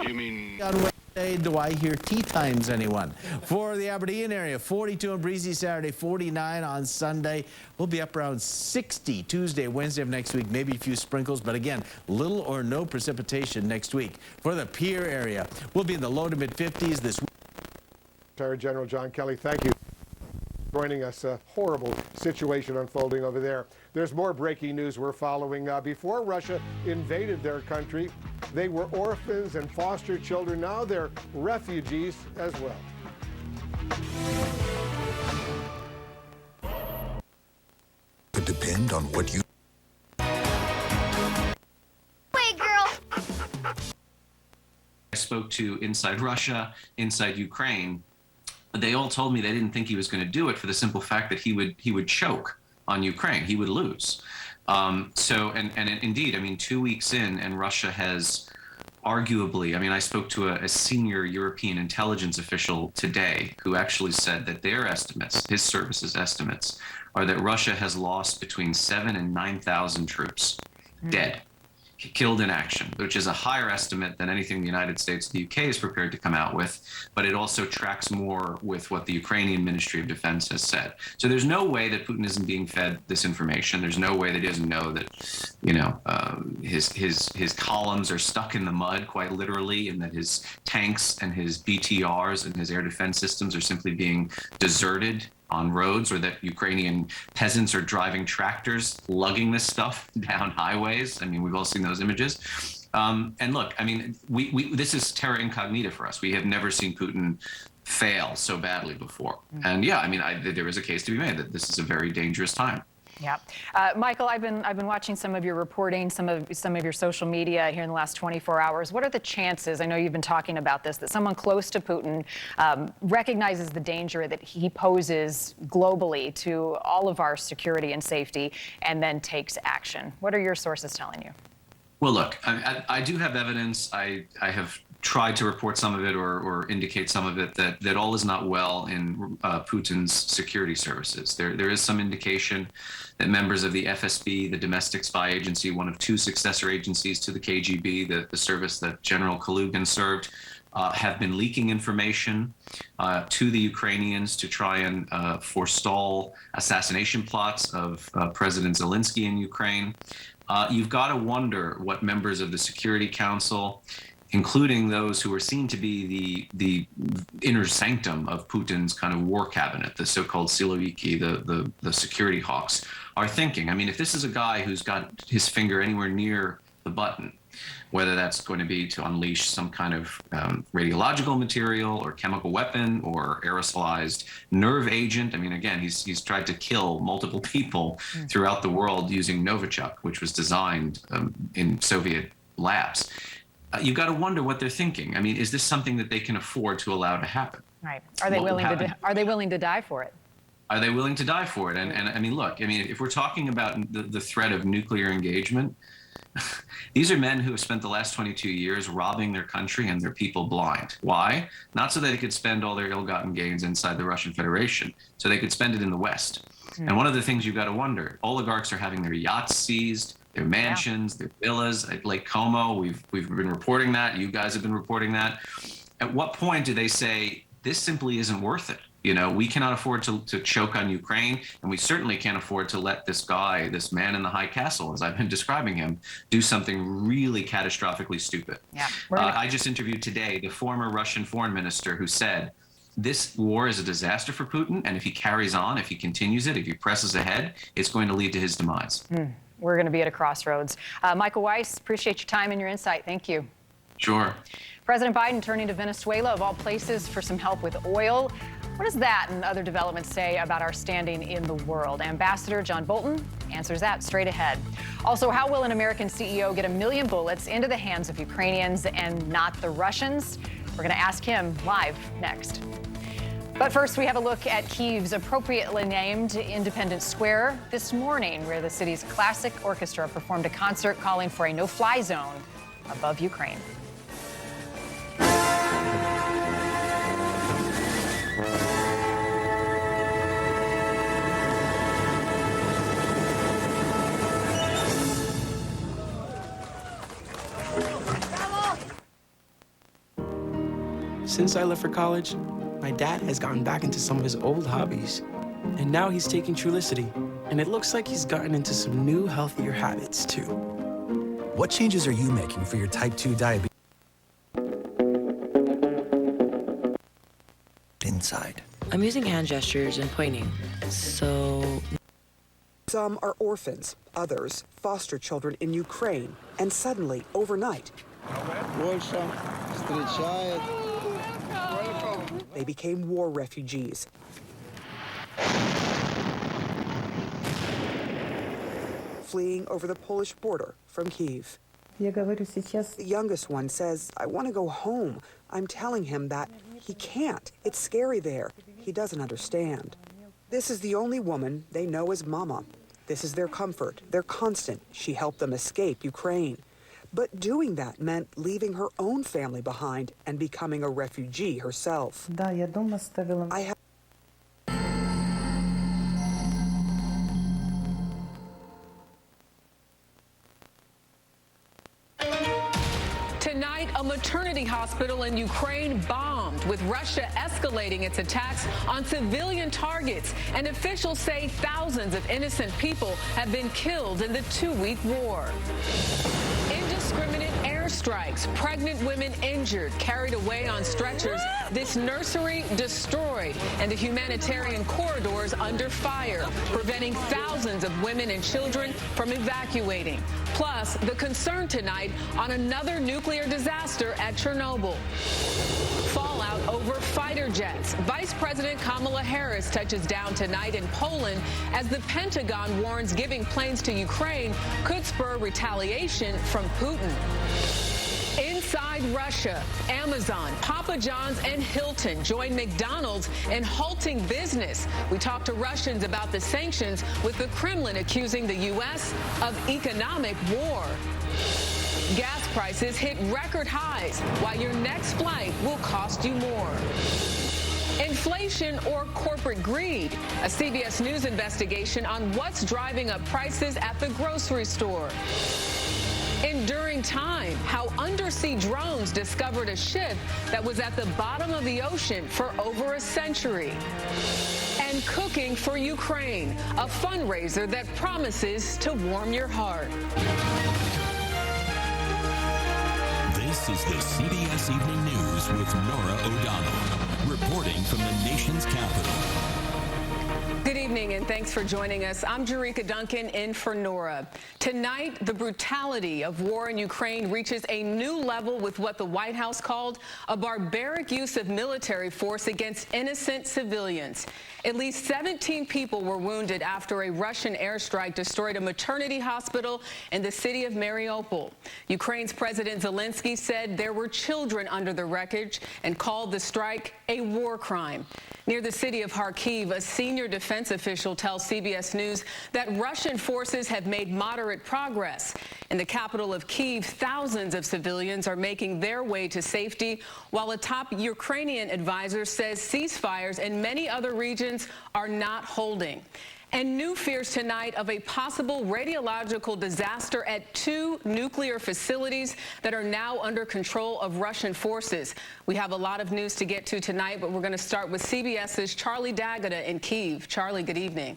You mean... On Wednesday, do I hear tea times, anyone? For the Aberdeen area, 42 and breezy Saturday, 49 on Sunday. We'll be up around 60 Tuesday, Wednesday of next week, maybe a few sprinkles, but again, little or no precipitation next week. For the Pier area, we'll be in the low to mid 50s this week. Retired General John Kelly, thank you for joining us. A horrible situation unfolding over there. There's more breaking news we're following. Before Russia invaded their country, they were orphans and foster children. Now they're refugees as well. Could depend on what you... Wait, girl! I spoke to inside Russia, inside Ukraine. They all told me they didn't think he was going to do it for the simple fact that he would choke on Ukraine. He would lose. Indeed, I mean, 2 weeks in, and Russia has arguably, I mean, I spoke to a senior European intelligence official today who actually said that their estimates, his service's estimates, are that Russia has lost between 7,000 and 9,000 troops dead, killed in action, which is a higher estimate than anything the United States or the UK is prepared to come out with, but it also tracks more with what the Ukrainian Ministry of Defense has said. So there's no way that Putin isn't being fed this information. There's no way that he doesn't know that, you know, his columns are stuck in the mud, quite literally, and that his tanks and his BTRs and his air defense systems are simply being deserted on roads, or that Ukrainian peasants are driving tractors, lugging this stuff down highways. I mean, we've all seen those images. And look, I mean, this is terra incognita for us. We have never seen Putin fail so badly before. And yeah, I mean, there is a case to be made that this is a very dangerous time. Yeah, Michael, I've been watching some of your reporting, some of your social media here in the last 24 hours. What are the chances? I know you've been talking about this, that someone close to Putin recognizes the danger that he poses globally to all of our security and safety, and then takes action. What are your sources telling you? Well, look, I do have evidence. I have tried to report some of it or indicate some of it that all is not well in Putin's security services. There is some indication that members of the FSB, the domestic spy agency, one of two successor agencies to the KGB, the service that General Kalugin served, have been leaking information to the Ukrainians to try and forestall assassination plots of President Zelenskyy in Ukraine. You've got to wonder what members of the Security Council, including those who are seen to be the inner sanctum of Putin's kind of war cabinet, the so-called SIOUX, the security hawks, are thinking. I mean, if this is a guy who's got his finger anywhere near the button, whether that's going to be to unleash some kind of radiological material or chemical weapon or aerosolized nerve agent. I mean, again, he's tried to kill multiple people throughout the world using Novichok, which was designed in Soviet labs. You've got to wonder what they're thinking. I mean, is this something that they can afford to allow to happen? Right. Are they willing to die for it? Are they willing to die for it? And I mean, look, I mean, if we're talking about the threat of nuclear engagement, these are men who have spent the last 22 years robbing their country and their people blind. Why? Not so that they could spend all their ill-gotten gains inside the Russian Federation, so they could spend it in the West. And one of the things you've got to wonder, oligarchs are having their yachts seized, their mansions, their villas at Lake Como. We've been reporting that. You guys have been reporting that. At what point do they say, this simply isn't worth it? You know, we cannot afford to choke on Ukraine, and we certainly can't afford to let this guy, this man in the high castle, as I've been describing him, do something really catastrophically stupid. Yeah, I just interviewed today the former Russian foreign minister who said, this war is a disaster for Putin, and if he carries on, if he continues it, if he presses ahead, it's going to lead to his demise. We're going to be at a crossroads. Michael Weiss, appreciate your time and your insight. Thank you. Sure. President Biden turning to Venezuela, of all places, for some help with oil. What does that and other developments say about our standing in the world? Ambassador John Bolton answers that straight ahead. Also, how will an American CEO get 1 million bullets into the hands of Ukrainians and not the Russians? We're going to ask him live next. But first, we have a look at Kyiv's appropriately named Independence Square this morning, where the city's classic orchestra performed a concert calling for a no-fly zone above Ukraine. Since I left for college, my dad has gotten back into some of his old hobbies. And now he's taking Trulicity. And it looks like he's gotten into some new, healthier habits, too. What changes are you making for your type 2 diabetes? Inside. I'm using hand gestures and pointing, so... Some are orphans, others foster children in Ukraine, and suddenly, overnight, they became war refugees. Fleeing over the Polish border from Kyiv. The youngest one says, I want to go home. I'm telling him that he can't. It's scary there. He doesn't understand. This is the only woman they know as Mama. This is their comfort, their constant. She helped them escape Ukraine. But doing that meant leaving her own family behind and becoming a refugee herself. I have Tonight, a maternity hospital in Ukraine bombed, with Russia escalating its attacks on civilian targets. And officials say thousands of innocent people have been killed in the 2-week war. Indiscriminate airstrikes, pregnant women injured, carried away on stretchers, this nursery destroyed, and the humanitarian corridors under fire, preventing thousands of women and children from evacuating. Plus, the concern tonight on another nuclear disaster at Chernobyl. Fallout over fighter jets. Vice President Kamala Harris touches down tonight in Poland as the Pentagon warns giving planes to Ukraine could spur retaliation from Putin. Inside Russia, Amazon, Papa John's, and Hilton join McDonald's in halting business. We talked to Russians about the sanctions, with the Kremlin accusing the U.S. of economic war. Gas prices hit record highs, while your next flight will cost you more. Inflation or corporate greed? A CBS News investigation on what's driving up prices at the grocery store. Enduring time, how undersea drones discovered a ship that was at the bottom of the ocean for over a century. And cooking for Ukraine, a fundraiser that promises to warm your heart. This is the CBS Evening News with Norah O'Donnell, reporting from the nation's capital. Good evening, and thanks for joining us. I'm Jerika Duncan in for Norah. Tonight, the brutality of war in Ukraine reaches a new level with what the White House called a barbaric use of military force against innocent civilians. At least 17 people were wounded after a Russian airstrike destroyed a maternity hospital in the city of Mariupol. Ukraine's President Zelenskyy said there were children under the wreckage and called the strike a war crime. Near the city of Kharkiv, a senior defense official tells CBS News that Russian forces have made moderate progress. In the capital of Kyiv, thousands of civilians are making their way to safety, while a top Ukrainian advisor says ceasefires in many other regions are not holding. And new fears tonight of a possible radiological disaster at 2 nuclear facilities that are now under control of Russian forces. We have a lot of news to get to tonight, but we're going to start with CBS's Charlie DAKOTA in Kyiv. Charlie, good evening.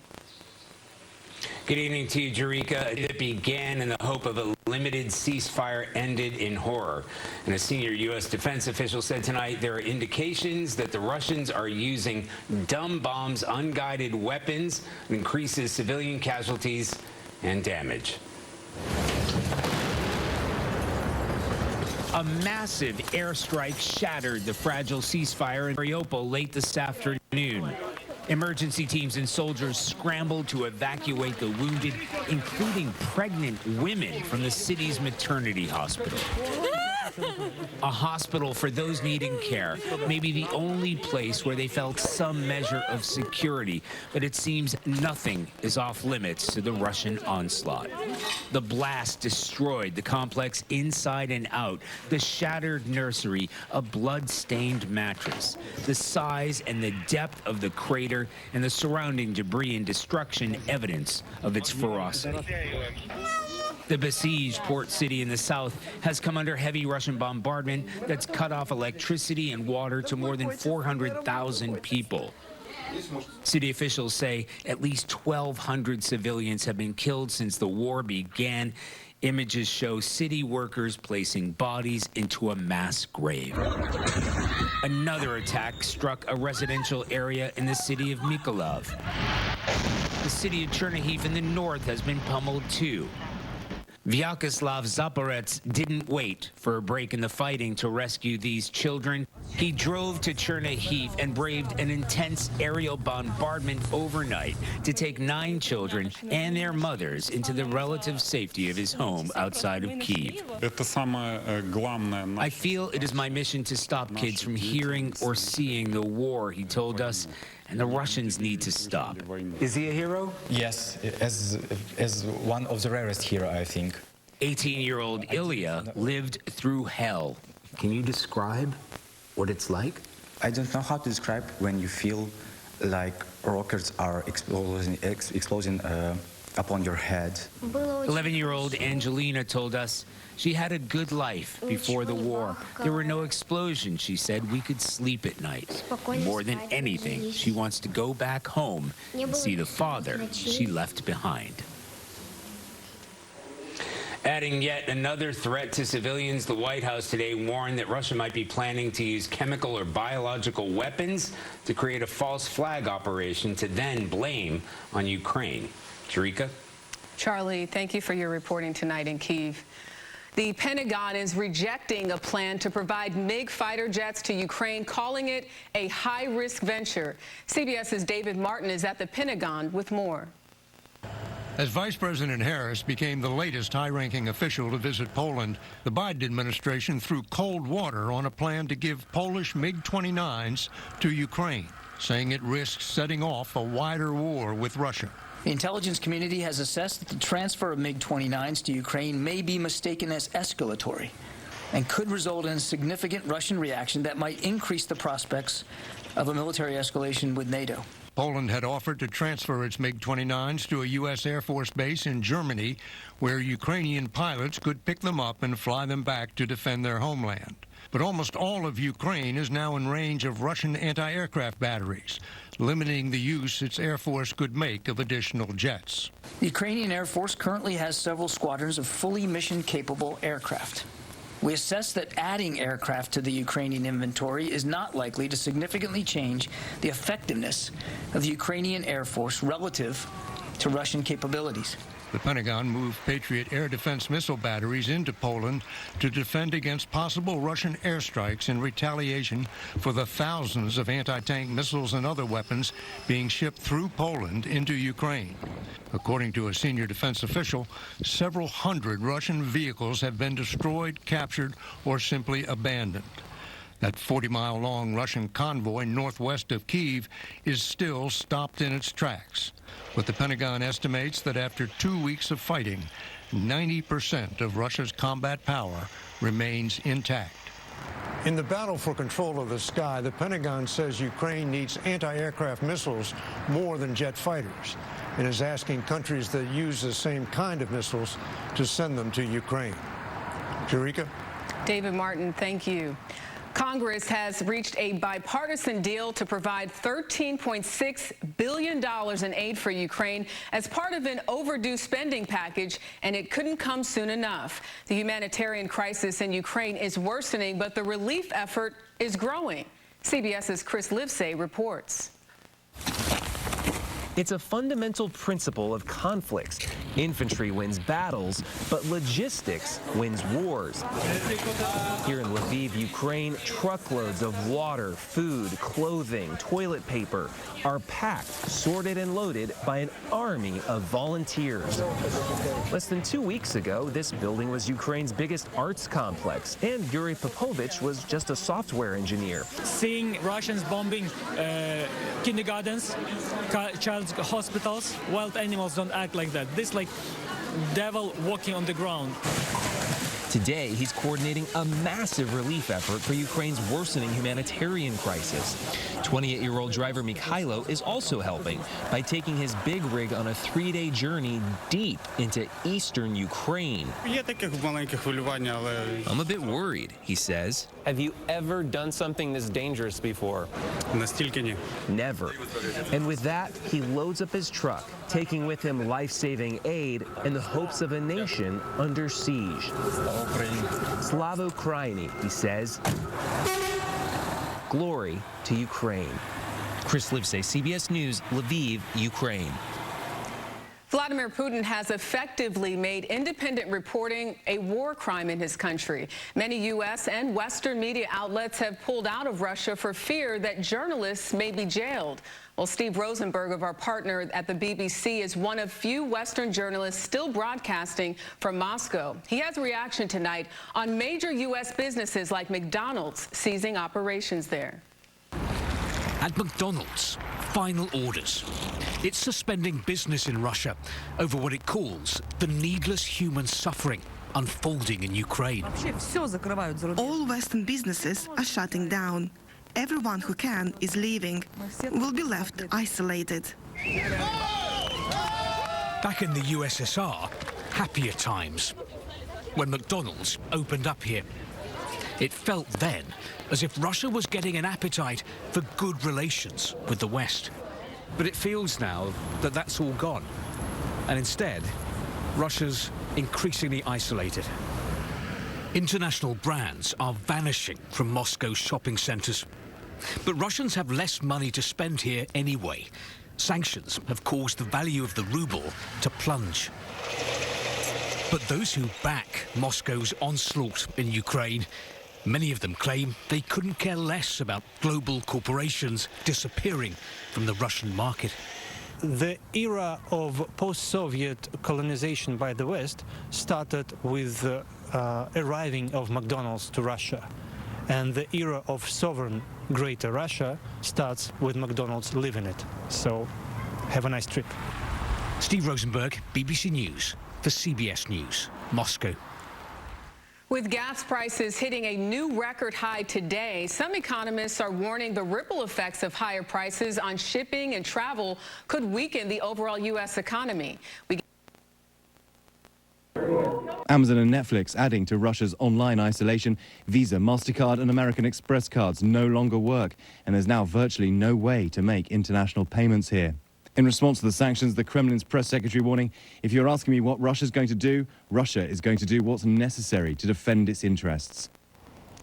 Good evening to you, Jerika. It began in the hope of a limited ceasefire ended in horror. And a senior U.S. defense official said tonight there are indications that the Russians are using dumb bombs, unguided weapons, and increases civilian casualties and damage. A massive airstrike shattered the fragile ceasefire in Mariupol late this afternoon. Emergency teams and soldiers scrambled to evacuate the wounded, including pregnant women, from the city's maternity hospital. A hospital for those needing care, maybe the only place where they felt some measure of security, but it seems nothing is off limits to the Russian onslaught. The blast destroyed the complex inside and out, the shattered nursery, a blood-stained mattress. The size and the depth of the crater and the surrounding debris and destruction evidence of its ferocity. The besieged port city in the south has come under heavy Russian bombardment that's cut off electricity and water to more than 400,000 people. City officials say at least 1,200 civilians have been killed since the war began. Images show city workers placing bodies into a mass grave. Another attack struck a residential area in the city of Mykolaiv. The city of Chernihiv in the north has been pummeled too. Vyacheslav Zaporets didn't wait for a break in the fighting to rescue these children. He drove to Chernihiv and braved an intense aerial bombardment overnight to take 9 children and their mothers into the relative safety of his home outside of Kyiv. I feel it is my mission to stop kids from hearing or seeing the war, he told us, and the Russians need to stop. Is he a hero? Yes, as one of the rarest heroes, I think. 18-year-old Ilya lived through hell. Can you describe what it's like? I don't know how to describe when you feel like rockets are exploding upon your head. 11-year-old Angelina told us she had a good life before the war. There were no explosions, she said. We could sleep at night. More than anything, she wants to go back home and see the father she left behind. Adding yet another threat to civilians, the White House today warned that Russia might be planning to use chemical or biological weapons to create a false flag operation to then blame on Ukraine. Jerika? Charlie, thank you for your reporting tonight in Kyiv. The Pentagon is rejecting a plan to provide MiG fighter jets to Ukraine, calling it a high-risk venture. CBS's David Martin is at the Pentagon with more. As Vice President Harris became the latest high-ranking official to visit Poland, the Biden administration threw cold water on a plan to give Polish MiG-29s to Ukraine, saying it risks setting off a wider war with Russia. The intelligence community has assessed that the transfer of MiG-29s to Ukraine may be mistaken as escalatory and could result in a significant Russian reaction that might increase the prospects of a military escalation with NATO. Poland had offered to transfer its MiG-29s to a U.S. Air Force base in Germany, where Ukrainian pilots could pick them up and fly them back to defend their homeland. But almost all of Ukraine is now in range of Russian anti-aircraft batteries, limiting the use its Air Force could make of additional jets. The Ukrainian Air Force currently has several squadrons of fully mission-capable aircraft. We assess that adding aircraft to the Ukrainian inventory is not likely to significantly change the effectiveness of the Ukrainian Air Force relative to Russian capabilities. The Pentagon moved Patriot air defense missile batteries into Poland to defend against possible Russian airstrikes in retaliation for the thousands of anti-tank missiles and other weapons being shipped through Poland into Ukraine. According to a senior defense official, several hundred Russian vehicles have been destroyed, captured, or simply abandoned. That 40-mile-long Russian convoy northwest of Kyiv is still stopped in its tracks. But the Pentagon estimates that after 2 weeks of fighting, 90% of Russia's combat power remains intact. In the battle for control of the sky, the Pentagon says Ukraine needs anti-aircraft missiles more than jet fighters, and is asking countries that use the same kind of missiles to send them to Ukraine. Jerika? David Martin, thank you. Congress has reached a bipartisan deal to provide $13.6 billion in aid for Ukraine as part of an overdue spending package, and it couldn't come soon enough. The humanitarian crisis in Ukraine is worsening, but the relief effort is growing. CBS's Chris Livesay reports. It's a fundamental principle of conflicts. Infantry wins battles, but logistics wins wars. Here in Lviv, Ukraine, truckloads of water, food, clothing, toilet paper are packed, sorted, and loaded by an army of volunteers. Less than 2 weeks ago, this building was Ukraine's biggest arts complex, and Yuri Popovich was just a software engineer. Seeing Russians bombing kindergartens, child hospitals, wild animals don't act like that. This like devil walking on the ground. Today, he's coordinating a massive relief effort for Ukraine's worsening humanitarian crisis. 28-year-old driver Mikhailo is also helping by taking his big rig on a 3-day journey deep into eastern Ukraine. I'm a bit worried, he says. Have you ever done something this dangerous before? Never. And with that, he loads up his truck, taking with him life-saving aid in the hopes of a nation under siege. Slava Ukraini, he says. Glory to Ukraine. Chris Livesay, CBS News, Lviv, Ukraine. Vladimir Putin has effectively made independent reporting a war crime in his country. Many U.S. and Western media outlets have pulled out of Russia for fear that journalists may be jailed. Well, Steve Rosenberg of our partner at the BBC is one of few Western journalists still broadcasting from Moscow. He has a reaction tonight on major U.S. businesses like McDonald's ceasing operations there. At McDonald's, final orders. It's suspending business in Russia over what it calls the needless human suffering unfolding in Ukraine. All Western businesses are shutting down. Everyone who can is leaving. Will be left isolated. Back in the USSR, happier times, when McDonald's opened up here. It felt then as if Russia was getting an appetite for good relations with the West. But it feels now that that's all gone. And instead, Russia's increasingly isolated. International brands are vanishing from Moscow's shopping centers. But Russians have less money to spend here anyway. Sanctions have caused the value of the ruble to plunge. But those who back Moscow's onslaught in Ukraine, many of them claim they couldn't care less about global corporations disappearing from the Russian market. The era of post-Soviet colonization by the West started with the arriving of McDonald's to Russia. And the era of sovereign Greater Russia starts with McDonald's leaving it. So, have a nice trip. Steve Rosenberg, BBC News, for CBS News, Moscow. With gas prices hitting a new record high today, some economists are warning the ripple effects of higher prices on shipping and travel could weaken the overall U.S. economy. Amazon and Netflix adding to Russia's online isolation. Visa, MasterCard and American Express cards no longer work, and there's now virtually no way to make international payments here. In response to the sanctions, the Kremlin's press secretary warning, if you're asking me what Russia's going to do, Russia is going to do what's necessary to defend its interests.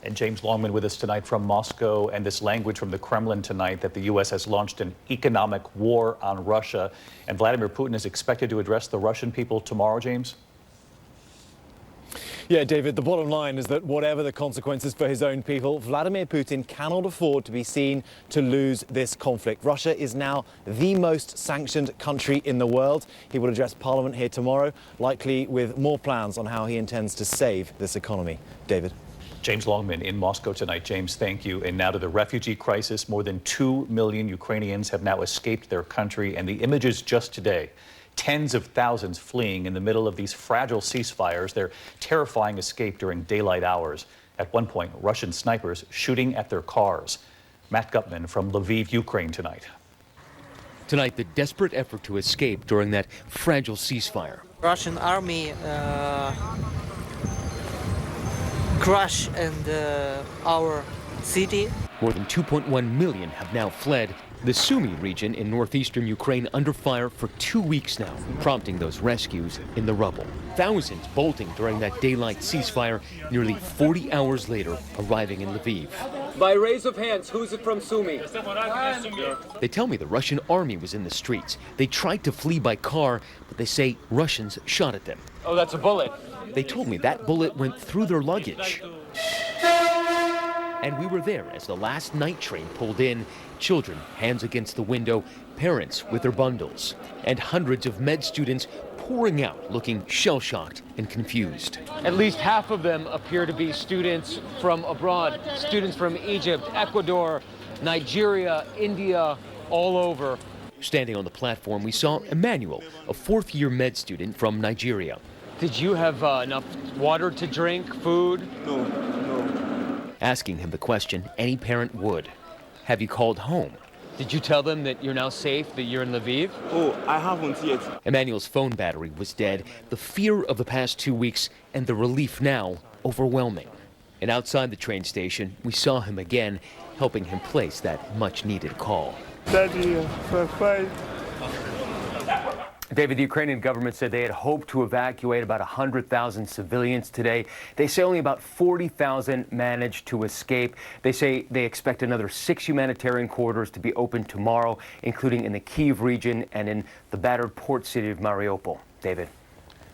And James Longman with us tonight from Moscow, and this language from the Kremlin tonight that the U.S. has launched an economic war on Russia, and Vladimir Putin is expected to address the Russian people tomorrow, James? Yeah, David, the bottom line is that whatever the consequences for his own people, Vladimir Putin cannot afford to be seen to lose this conflict. Russia is now the most sanctioned country in the world. He will address Parliament here tomorrow, likely with more plans on how he intends to save this economy. David. James Longman in Moscow tonight. James, thank you. And now to the refugee crisis. More than 2 million Ukrainians have now escaped their country, and the images just today. Tens of thousands fleeing in the middle of these fragile ceasefires, their terrifying escape during daylight hours. At one point, Russian snipers shooting at their cars. Matt Gutman from Lviv, Ukraine tonight. Tonight, the desperate effort to escape during that fragile ceasefire. Russian army crushed our city. More than 2.1 million have now fled. The Sumy region in northeastern Ukraine under fire for 2 weeks now, prompting those rescues in the rubble. Thousands bolting during that daylight ceasefire, nearly 40 hours later arriving in Lviv. By raise of hands, who's it from Sumy? They tell me the Russian army was in the streets. They tried to flee by car, but they say Russians shot at them. Oh, that's a bullet. They told me that bullet went through their luggage. And we were there as the last night train pulled in. Children, hands against the window, parents with their bundles, and hundreds of med students pouring out, looking shell-shocked and confused. At least half of them appear to be students from abroad, students from Egypt, Ecuador, Nigeria, India, all over. Standing on the platform, we saw Emmanuel, a fourth-year med student from Nigeria. Did you have enough water to drink, food? No. Asking him the question any parent would. Have you called home? Did you tell them that you're now safe, that you're in Lviv? Oh, I haven't yet. Emmanuel's phone battery was dead. The fear of the past 2 weeks and the relief now overwhelming. And outside the train station, we saw him again, helping him place that much-needed call. Daddy, fine. David, the Ukrainian government said they had hoped to evacuate about 100,000 civilians today. They say only about 40,000 managed to escape. They say they expect another 6 humanitarian corridors to be opened tomorrow, including in the Kyiv region and in the battered port city of Mariupol. David.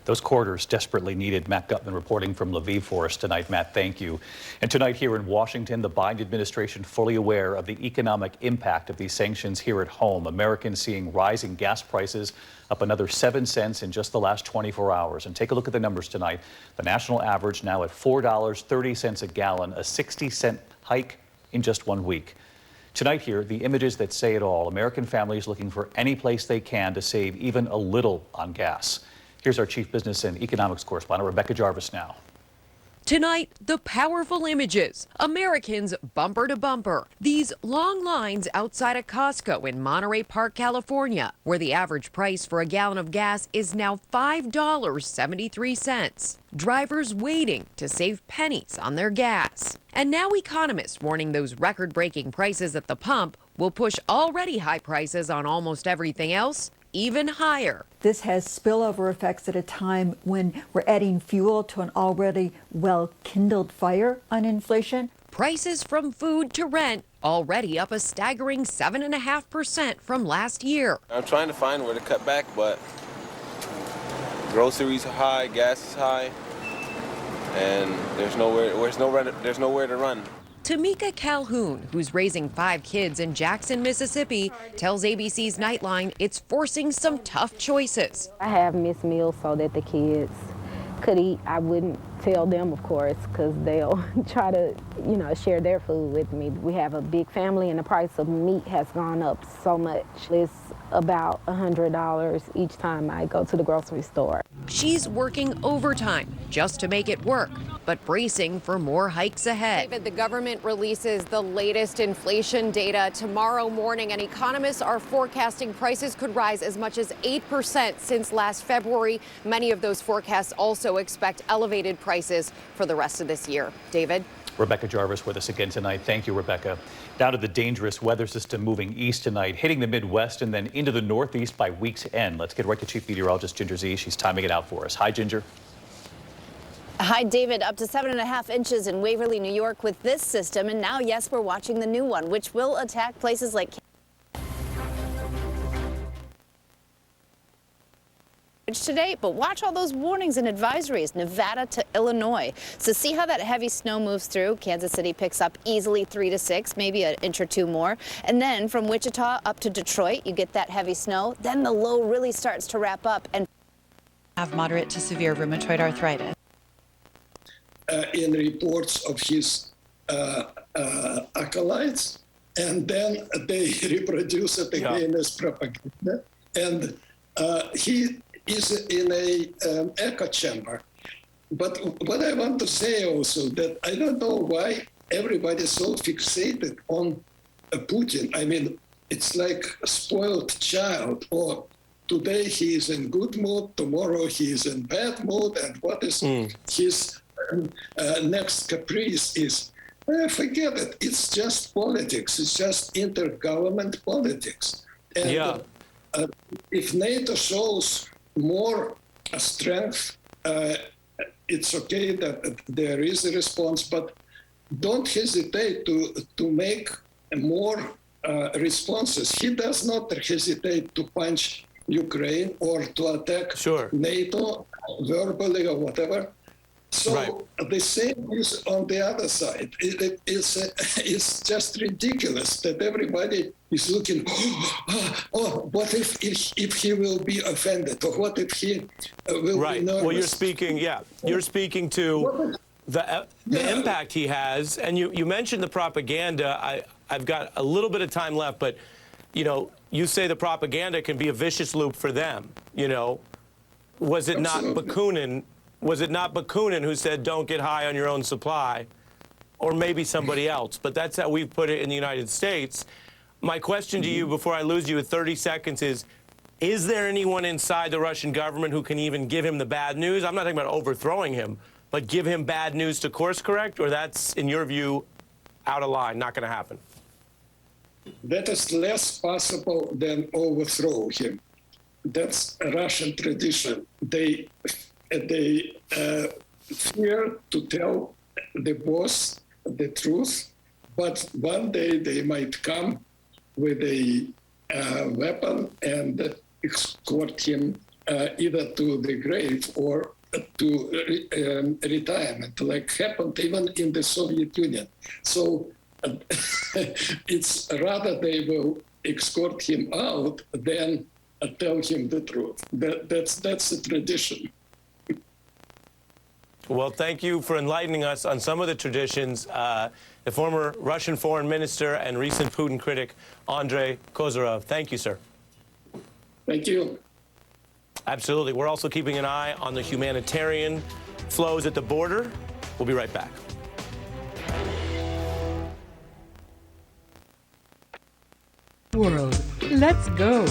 Those corridors desperately needed. Matt Gutman reporting from Lviv for us tonight. Matt, thank you. And tonight here in Washington, the Biden administration fully aware of the economic impact of these sanctions here at home. Americans seeing rising gas prices up another 7 cents in just the last 24 hours. And take a look at the numbers tonight. The national average now at $4.30 a gallon, a 60-cent hike in just 1 week. Tonight here, the images that say it all. American families looking for any place they can to save even a little on gas. Here's our chief business and economics correspondent, Rebecca Jarvis, now. Tonight, the powerful images. Americans bumper to bumper. These long lines outside a Costco in Monterey Park, California, where the average price for a gallon of gas is now $5.73. Drivers waiting to save pennies on their gas. And now economists warning those record-breaking prices at the pump will push already high prices on almost everything else even higher. This has spillover effects at a time when we're adding fuel to an already well-kindled fire on inflation. Prices from food to rent already up a staggering 7.5% from last year. I'm trying to find where to cut back, but groceries are high, gas is high, and there's nowhere to run. Tamika Calhoun, who's raising 5 kids in Jackson, Mississippi, tells ABC's Nightline it's forcing some tough choices. I have missed meals so that the kids could eat. I wouldn't tell them, of course, because they'll try to, share their food with me. We have a big family and the price of meat has gone up so much. It's about $100 each time I go to the grocery store. She's working overtime just to make it work, but bracing for more hikes ahead. David, the government releases the latest inflation data tomorrow morning, and economists are forecasting prices could rise as much as 8% since last February. Many of those forecasts also expect elevated prices for the rest of this year. David? Rebecca Jarvis with us again tonight. Thank you, Rebecca. Down to the dangerous weather system moving east tonight, hitting the Midwest and then into the Northeast by week's end. Let's get right to Chief Meteorologist Ginger Z. She's timing it out for us. Hi, Ginger. Hi, David. Up to 7.5 inches in Waverly, New York with this system. And now, yes, we're watching the new one, which will attack places like today, but watch all those warnings and advisories, Nevada to Illinois. So see how that heavy snow moves through. Kansas City picks up easily 3 to 6, maybe an inch or 2 more. And then from Wichita up to Detroit, you get that heavy snow. Then the low really starts to wrap up and have moderate to severe rheumatoid arthritis. In reports of his acolytes, and then they reproduce it again as propaganda. And he is in a echo chamber. But what I want to say also, that I don't know why everybody is so fixated on Putin. I mean, it's like a spoiled child, or today he is in good mood, tomorrow he is in bad mood, and what is his next caprice is, forget it. It's just politics. It's just intergovernment politics. And if NATO shows more strength, it's okay that there is a response, but don't hesitate to make more responses. He does not hesitate to punch Ukraine or to attack NATO verbally or whatever. So the same is on the other side. It's just ridiculous that everybody is looking, what if he will be offended, or what if he will be nervous? Well, you're speaking to the impact he has, and you mentioned the propaganda. I've got a little bit of time left, but you say the propaganda can be a vicious loop for them. Was it not Bakunin? Was it not Bakunin who said, don't get high on your own supply? or maybe somebody else. But that's how we've put it in the United States. My question to you, before I lose you at 30 seconds, is there anyone inside the Russian government who can even give him the bad news? I'm not talking about overthrowing him, but give him bad news to course correct, or that's, in your view, out of line, not going to happen? That is less possible than overthrow him. That's a Russian tradition. They fear to tell the boss the truth, but one day they might come with a weapon and escort him either to the grave or to retirement, like happened even in the Soviet Union. So it's rather they will escort him out than tell him the truth. That's the tradition. Well, thank you for enlightening us on some of the traditions. The former Russian foreign minister and recent Putin critic, Andrei Kozyrov. Thank you, sir. Thank you. Absolutely. We're also keeping an eye on the humanitarian flows at the border. We'll be right back. World, let's go.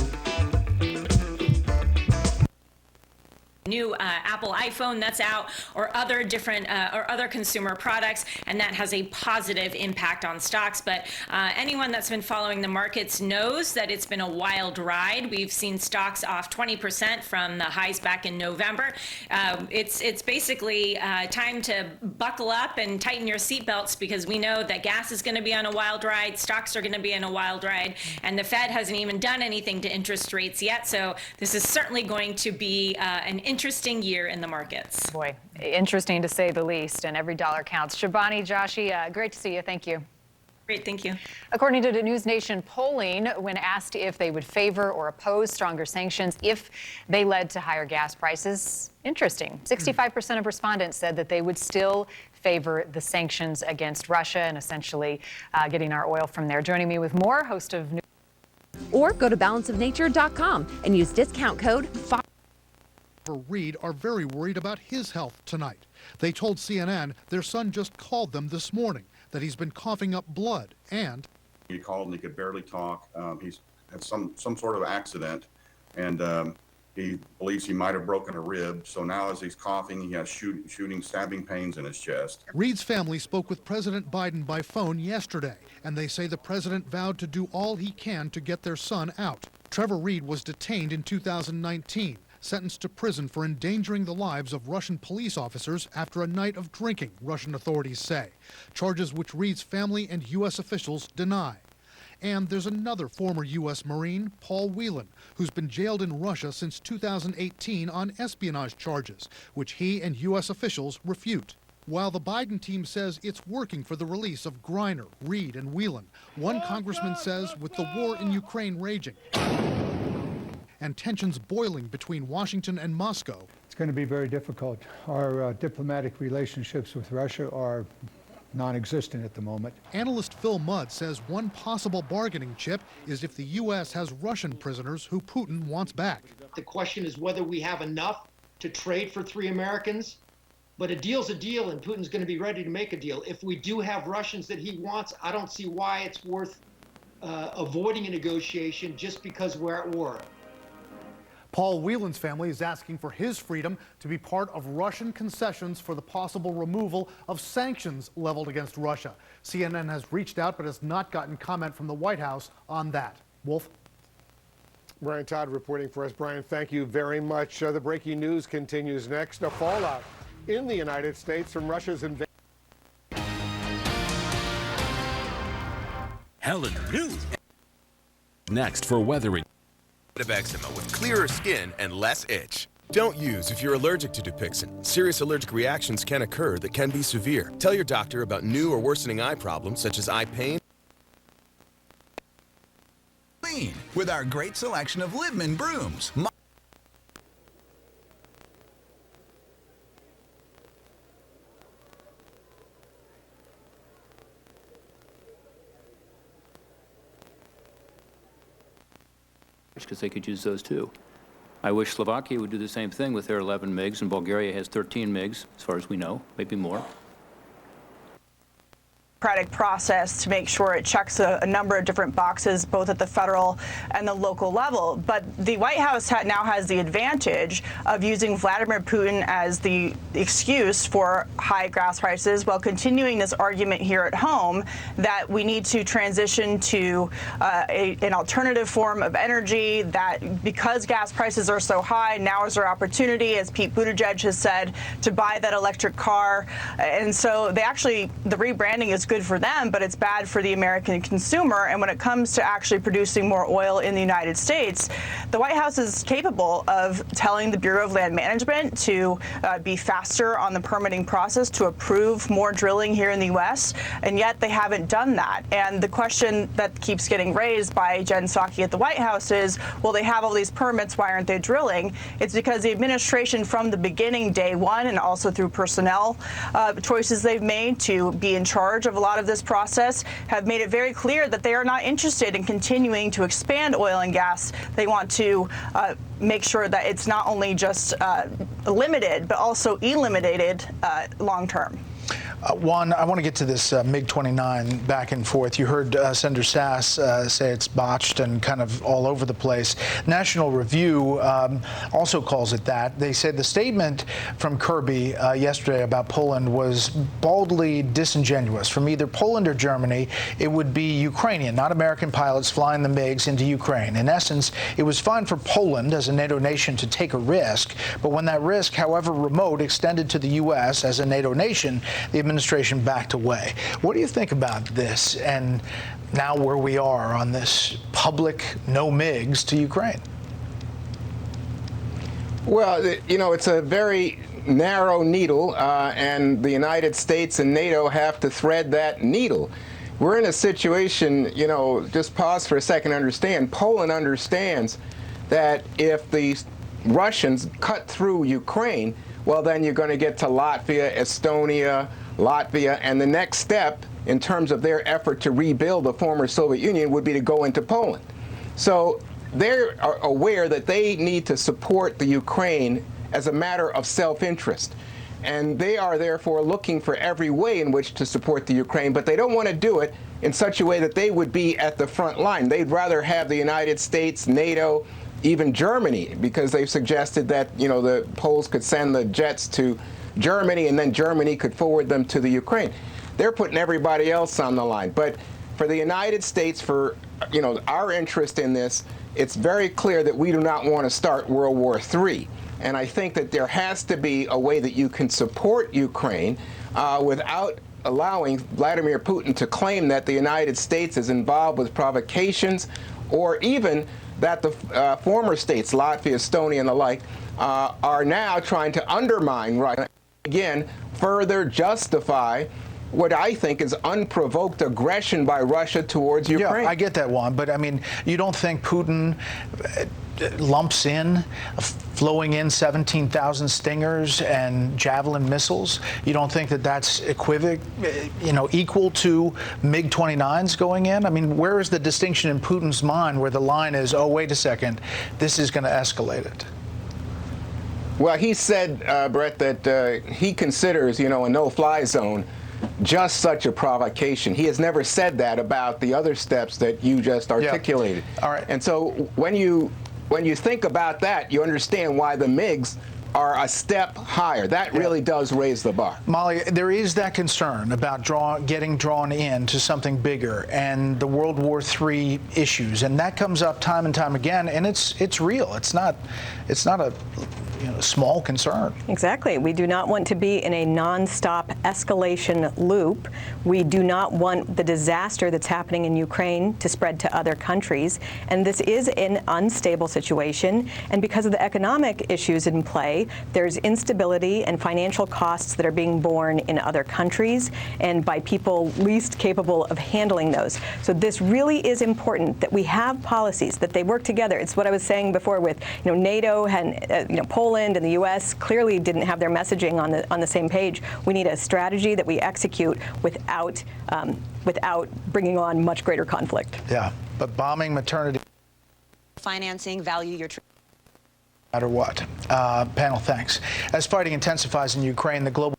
New Apple iPhone that's out, or other different or other consumer products, and that has a positive impact on stocks. But anyone that's been following the markets knows that it's been a wild ride. We've seen stocks off 20% from the highs back in November. It's basically time to buckle up and tighten your seatbelts, because we know that gas is going to be on a wild ride, stocks are going to be on a wild ride, and the Fed hasn't even done anything to interest rates yet. So this is certainly going to be an interesting year in the markets. Boy, interesting to say the least, and every dollar counts. Shivani, Joshi, great to see you. Thank you. Great, thank you. According to the NewsNation polling, when asked if they would favor or oppose stronger sanctions if they led to higher gas prices, interesting. 65% of respondents said that they would still favor the sanctions against Russia and essentially getting our oil from there. Joining me with more, host of New. Or go to balanceofnature.com and use discount code Reed are very worried about his health tonight. They told CNN their son just called them this morning, that he's been coughing up blood, and he called and he could barely talk. He's had some sort of accident, and he believes he might have broken a rib. So now as he's coughing, he has stabbing pains in his chest. Reed's family spoke with President Biden by phone yesterday, and they say the president vowed to do all he can to get their son out. Trevor Reed was detained in 2019. Sentenced to prison for endangering the lives of Russian police officers after a night of drinking, Russian authorities say. Charges which Reed's family and U.S. officials deny. And there's another former U.S. Marine, Paul Whelan, who's been jailed in Russia since 2018 on espionage charges, which he and U.S. officials refute. While the Biden team says it's working for the release of Griner, Reed, and Whelan, one congressman says with the war in Ukraine raging and tensions boiling between Washington and Moscow, it's going to be very difficult. Our diplomatic relationships with Russia are non-existent at the moment. Analyst Phil Mudd says one possible bargaining chip is if the U.S. has Russian prisoners who Putin wants back. The question is whether we have enough to trade for 3 Americans, but a deal's a deal, and Putin's going to be ready to make a deal. If we do have Russians that he wants, I don't see why it's worth avoiding a negotiation just because we're at war. Paul Whelan's family is asking for his freedom to be part of Russian concessions for the possible removal of sanctions leveled against Russia. CNN has reached out but has not gotten comment from the White House on that. Wolf? Brian Todd reporting for us. Brian, thank you very much. The breaking news continues next. A fallout in the United States from Russia's invasion. Helen New. Next for weathering. Of eczema with clearer skin and less itch. Don't use if you're allergic to Dupixent. Serious allergic reactions can occur that can be severe. Tell your doctor about new or worsening eye problems such as eye pain. Clean with our great selection of Livman brooms. Because they could use those too. I wish Slovakia would do the same thing with their 11 MiGs, and Bulgaria has 13 MiGs, as far as we know, maybe more. democratic process to make sure it checks a number of different boxes, both at the federal and the local level. But the White House now has the advantage of using Vladimir Putin as the excuse for high gas prices while continuing this argument here at home that we need to transition to an alternative form of energy, that because gas prices are so high, now is our opportunity, as Pete Buttigieg has said, to buy that electric car. And so the rebranding is good for them, but it's bad for the American consumer. And when it comes to actually producing more oil in the United States, the White House is capable of telling the Bureau of Land Management to be faster on the permitting process to approve more drilling here in the U.S., and yet they haven't done that. And the question that keeps getting raised by Jen Psaki at the White House is, well, they have all these permits, why aren't they drilling? It's because the administration from the beginning, day one, and also through personnel choices they've made to be in charge of a lot of this process, have made it very clear that they are not interested in continuing to expand oil and gas. They want to make sure that it's not only just limited, but also eliminated long term. Juan, I want to get to this MiG-29 back and forth. You heard Senator Sass say it's botched and kind of all over the place. National Review also calls it that. They said the statement from Kirby yesterday about Poland was baldly disingenuous. From either Poland or Germany, it would be Ukrainian, not American pilots flying the MiGs into Ukraine. In essence, it was fine for Poland as a NATO nation to take a risk, but when that risk, however remote, extended to the U.S. as a NATO nation, the administration backed away. What do you think about this and now where we are on this public no MiGs to Ukraine? Well, you know, it's a very narrow needle, and the United States and NATO have to thread that needle. We're in a situation, you know, just pause for a second and understand. Poland understands that if the Russians cut through Ukraine, well, then you're going to get to Latvia, Estonia, Latvia, and the next step in terms of their effort to rebuild the former Soviet Union would be to go into Poland. So they're aware that they need to support the Ukraine as a matter of self-interest. And they are therefore looking for every way in which to support the Ukraine, but they don't want to do it in such a way that they would be at the front line. They'd rather have the United States, NATO, even Germany, because they've suggested that, you know, the Poles could send the jets to Germany and then Germany could forward them to the Ukraine. They're putting everybody else on the line. But for the United States, for, you know, our interest in this, it's very clear that we do not want to start World War III. And I think that there has to be a way that you can support Ukraine without allowing Vladimir Putin to claim that the United States is involved with provocations, or even that the former states, Latvia, Estonia, and the like, are now trying to undermine Russia, again, further justify what I think is unprovoked aggression by Russia towards Ukraine. Yeah, I get that, Juan, but I mean, you don't think Putin lumps in flowing in 17,000 Stingers and Javelin missiles? You don't think that that's equal to MiG-29s going in? I mean, where is the distinction in Putin's mind where the line is, oh, wait a second, this is going to escalate it? Well, he said, Brett, that he considers, you know, a no-fly zone just such a provocation. He has never said that about the other steps that you just articulated. Yeah. All right. And so when you think about that, you understand why the MiGs are a step higher. That really does raise the bar. Molly, there is that concern about getting drawn into something bigger and the World War III issues, and that comes up time and time again, and it's real. It's not a small concern. Exactly. We do not want to be in a nonstop escalation loop. We do not want the disaster that's happening in Ukraine to spread to other countries. And this is an unstable situation. And because of the economic issues in play, there's instability and financial costs that are being borne in other countries and by people least capable of handling those. So this really is important that we have policies, that they work together. It's what I was saying before with NATO and Poland and the U.S. clearly didn't have their messaging on the same page. We need a strategy that we execute without bringing on much greater conflict. Yeah, but bombing maternity financing, value your. Matter what. Panel, thanks. As fighting intensifies in Ukraine, the global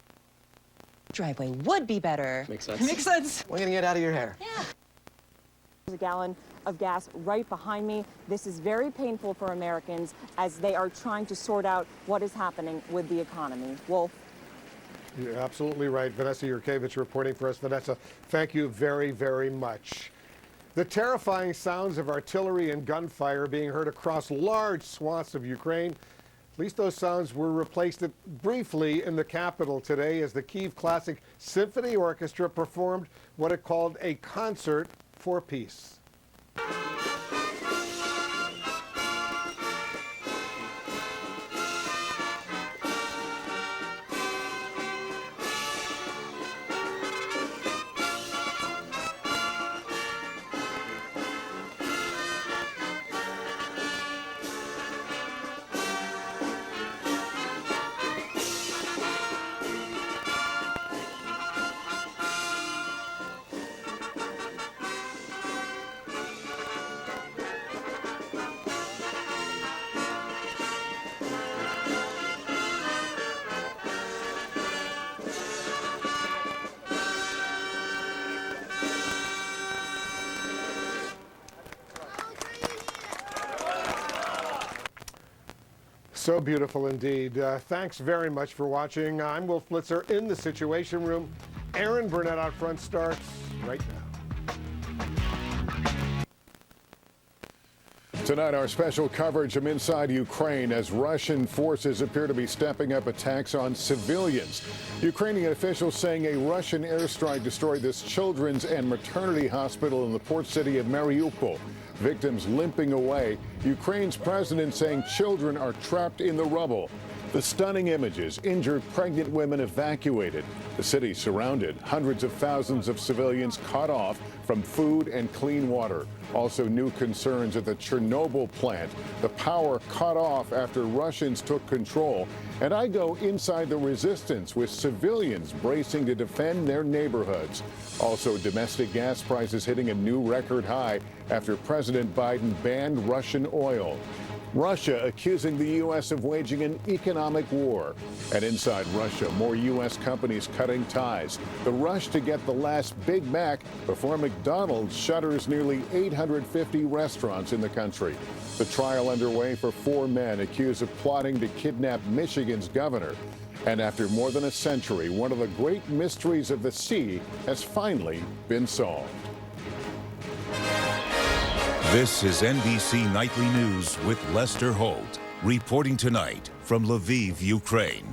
driveway would be better. Makes sense. Makes sense. We're gonna get out of your hair. Yeah. There's a gallon of gas right behind me. This is very painful for Americans as they are trying to sort out what is happening with the economy. Wolf. You're absolutely right. Vanessa Yurkevich reporting for us. Vanessa, thank you very, very much. The terrifying sounds of artillery and gunfire being heard across large swaths of Ukraine. At least those sounds were replaced briefly in the capital today as the Kyiv Classic Symphony Orchestra performed what it called a concert for peace. So beautiful indeed. Thanks very much for watching. I'm Wolf Blitzer in the Situation Room. Aaron Burnett out front starts right now. Tonight, our special coverage from inside Ukraine as Russian forces appear to be stepping up attacks on civilians. Ukrainian officials saying a Russian airstrike destroyed this children's and maternity hospital in the port city of Mariupol. Victims limping away. Ukraine's president saying children are trapped in the rubble. The stunning images, injured pregnant women evacuated. The city surrounded. Hundreds of thousands of civilians cut off from food and clean water. Also new concerns at the Chernobyl plant. The power cut off after Russians took control. And I go inside the resistance with civilians bracing to defend their neighborhoods. Also domestic gas prices hitting a new record high after President Biden banned Russian oil. Russia accusing the U.S. of waging an economic war. And inside Russia, more U.S. companies cutting ties. The rush to get the last Big Mac before McDonald's shutters nearly 850 restaurants in the country. The trial underway for 4 men accused of plotting to kidnap Michigan's governor. And after more than a century, one of the great mysteries of the sea has finally been solved. This is NBC Nightly News with Lester Holt, reporting tonight from Lviv, Ukraine.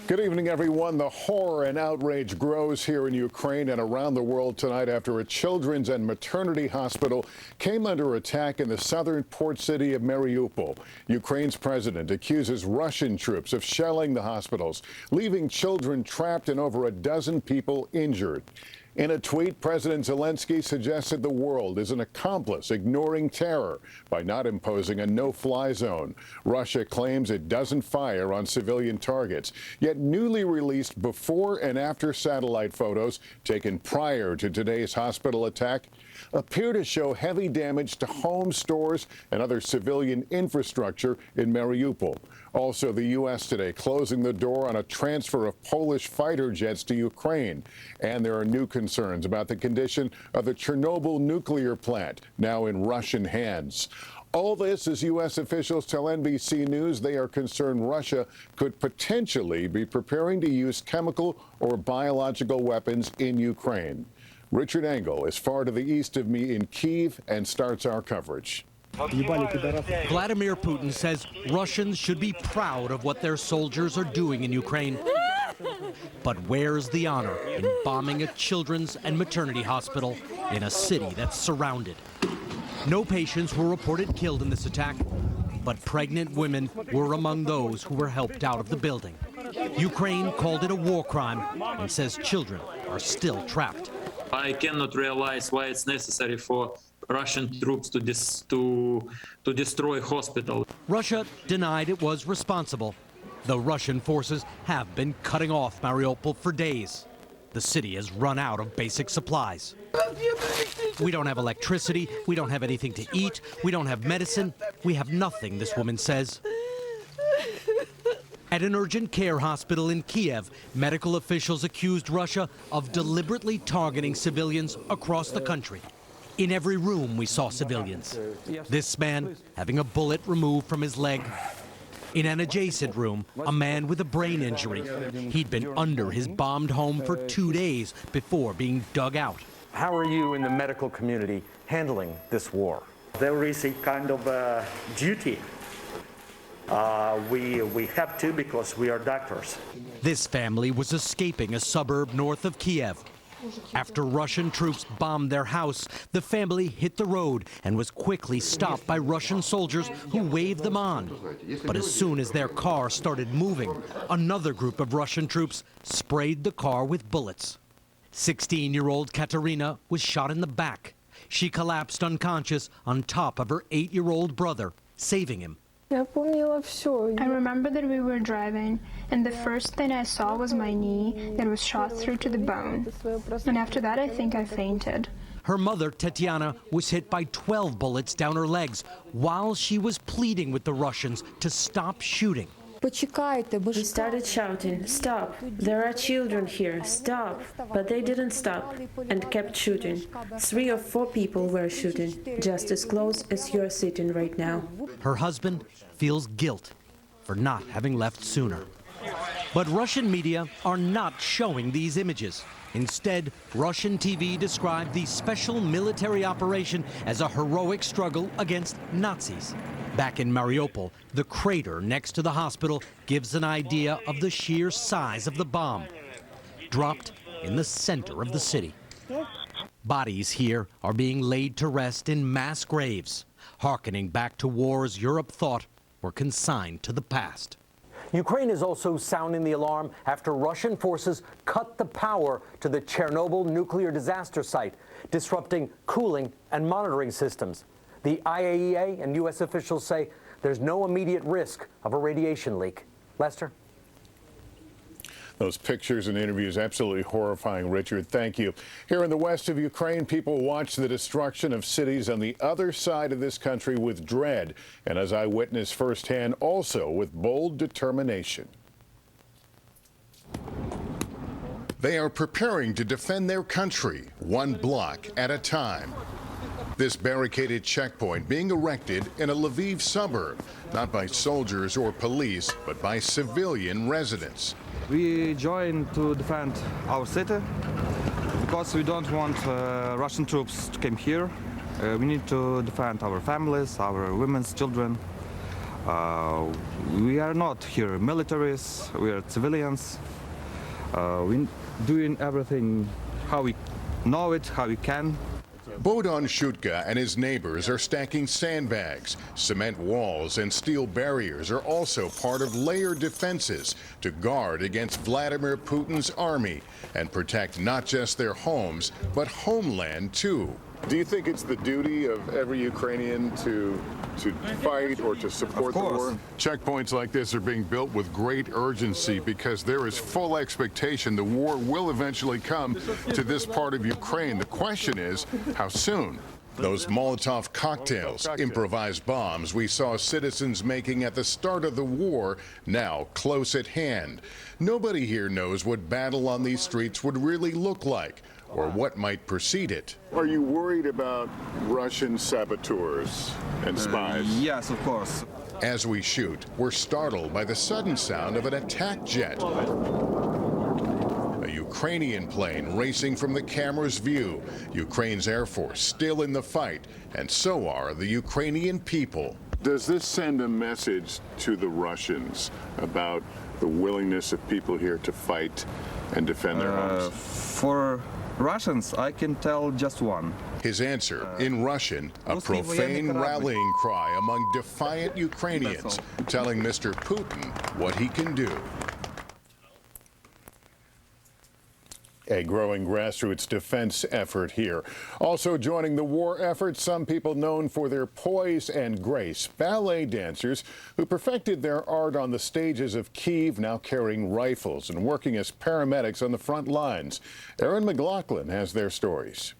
Good evening, everyone. The horror and outrage grows here in Ukraine and around the world tonight after a children's and maternity hospital came under attack in the southern port city of Mariupol. Ukraine's president accuses Russian troops of shelling the hospitals, leaving children trapped and over a dozen people injured. In a tweet, President Zelenskyy suggested the world is an accomplice ignoring terror by not imposing a no-fly zone. Russia claims it doesn't fire on civilian targets, yet newly released before and after satellite photos taken prior to today's hospital attack appear to show heavy damage to homes, stores, and other civilian infrastructure in Mariupol. Also, the U.S. today closing the door on a transfer of Polish fighter jets to Ukraine. And there are new concerns about the condition of the Chernobyl nuclear plant, now in Russian hands. All this as U.S. officials tell NBC News they are concerned Russia could potentially be preparing to use chemical or biological weapons in Ukraine. Richard Engel is far to the east of me in Kyiv and starts our coverage. Vladimir Putin says Russians should be proud of what their soldiers are doing in Ukraine. But where's the honor in bombing a children's and maternity hospital in a city that's surrounded? No patients were reported killed in this attack, but pregnant women were among those who were helped out of the building. Ukraine called it a war crime and says children are still trapped. I cannot realize why it's necessary for Russian troops to destroy hospitals. Russia denied it was responsible, though Russian forces have been cutting off Mariupol for days. The city has run out of basic supplies. We don't have electricity, we don't have anything to eat, we don't have medicine, we have nothing, this woman says. At an urgent care hospital in Kiev, medical officials accused Russia of deliberately targeting civilians across the country. In every room, we saw civilians. This man having a bullet removed from his leg. In an adjacent room, a man with a brain injury. He'd been under his bombed home for 2 days before being dug out. How are you in the medical community handling this war? There is a kind of duty. We have to because we are doctors. This family was escaping a suburb north of Kiev. After Russian troops bombed their house, the family hit the road and was quickly stopped by Russian soldiers who waved them on. But as soon as their car started moving, another group of Russian troops sprayed the car with bullets. 16-year-old Katerina was shot in the back. She collapsed unconscious on top of her 8-year-old brother, saving him. I remember that we were driving, and the first thing I saw was my knee that was shot through to the bone. And after that, I think I fainted. Her mother, Tatiana, was hit by 12 bullets down her legs while she was pleading with the Russians to stop shooting. We started shouting, "Stop! There are children here, stop!" But they didn't stop and kept shooting. 3 or 4 people were shooting, just as close as you're sitting right now. Her husband feels guilt for not having left sooner. But Russian media are not showing these images. Instead, Russian TV described the special military operation as a heroic struggle against Nazis. Back in Mariupol, the crater next to the hospital gives an idea of the sheer size of the bomb, dropped in the center of the city. Bodies here are being laid to rest in mass graves, hearkening back to wars Europe thought were consigned to the past. Ukraine is also sounding the alarm after Russian forces cut the power to the Chernobyl nuclear disaster site, disrupting cooling and monitoring systems. The IAEA and U.S. officials say there's no immediate risk of a radiation leak. Lester? Those pictures and interviews, absolutely horrifying, Richard. Thank you. Here in the west of Ukraine, people watch the destruction of cities on the other side of this country with dread, and as I witnessed firsthand, also with bold determination. They are preparing to defend their country, one block at a time. This barricaded checkpoint being erected in a Lviv suburb, not by soldiers or police, but by civilian residents. We joined to defend our city because we don't want Russian troops to come here. We need to defend our families, our women's children. We are not here militaries, we are civilians. We're doing everything how we know it, how we can. Bohdan Shutka and his neighbors are stacking sandbags. Cement walls and steel barriers are also part of layered defenses to guard against Vladimir Putin's army and protect not just their homes, but homeland too. Do you think it's the duty of every Ukrainian to fight or to support the war? Checkpoints like this are being built with great urgency because there is full expectation the war will eventually come to this part of Ukraine. The question is, how soon? Those Molotov cocktails, improvised bombs we saw citizens making at the start of the war, now close at hand. Nobody here knows what battle on these streets would really look like, or what might precede it. Are you worried about Russian saboteurs and spies? Yes, of course. As we shoot, we're startled by the sudden sound of an attack jet. A Ukrainian plane racing from the camera's view. Ukraine's Air Force still in the fight, and so are the Ukrainian people. Does this send a message to the Russians about the willingness of people here to fight and defend their homes? For Russians, I can tell just one. His answer, in Russian, a profane rallying cry among defiant Ukrainians, telling Mr. Putin what he can do. A growing grassroots defense effort here. Also joining the war effort, some people known for their poise and grace. Ballet dancers who perfected their art on the stages of Kyiv, now carrying rifles and working as paramedics on the front lines. Aaron McLaughlin has their stories.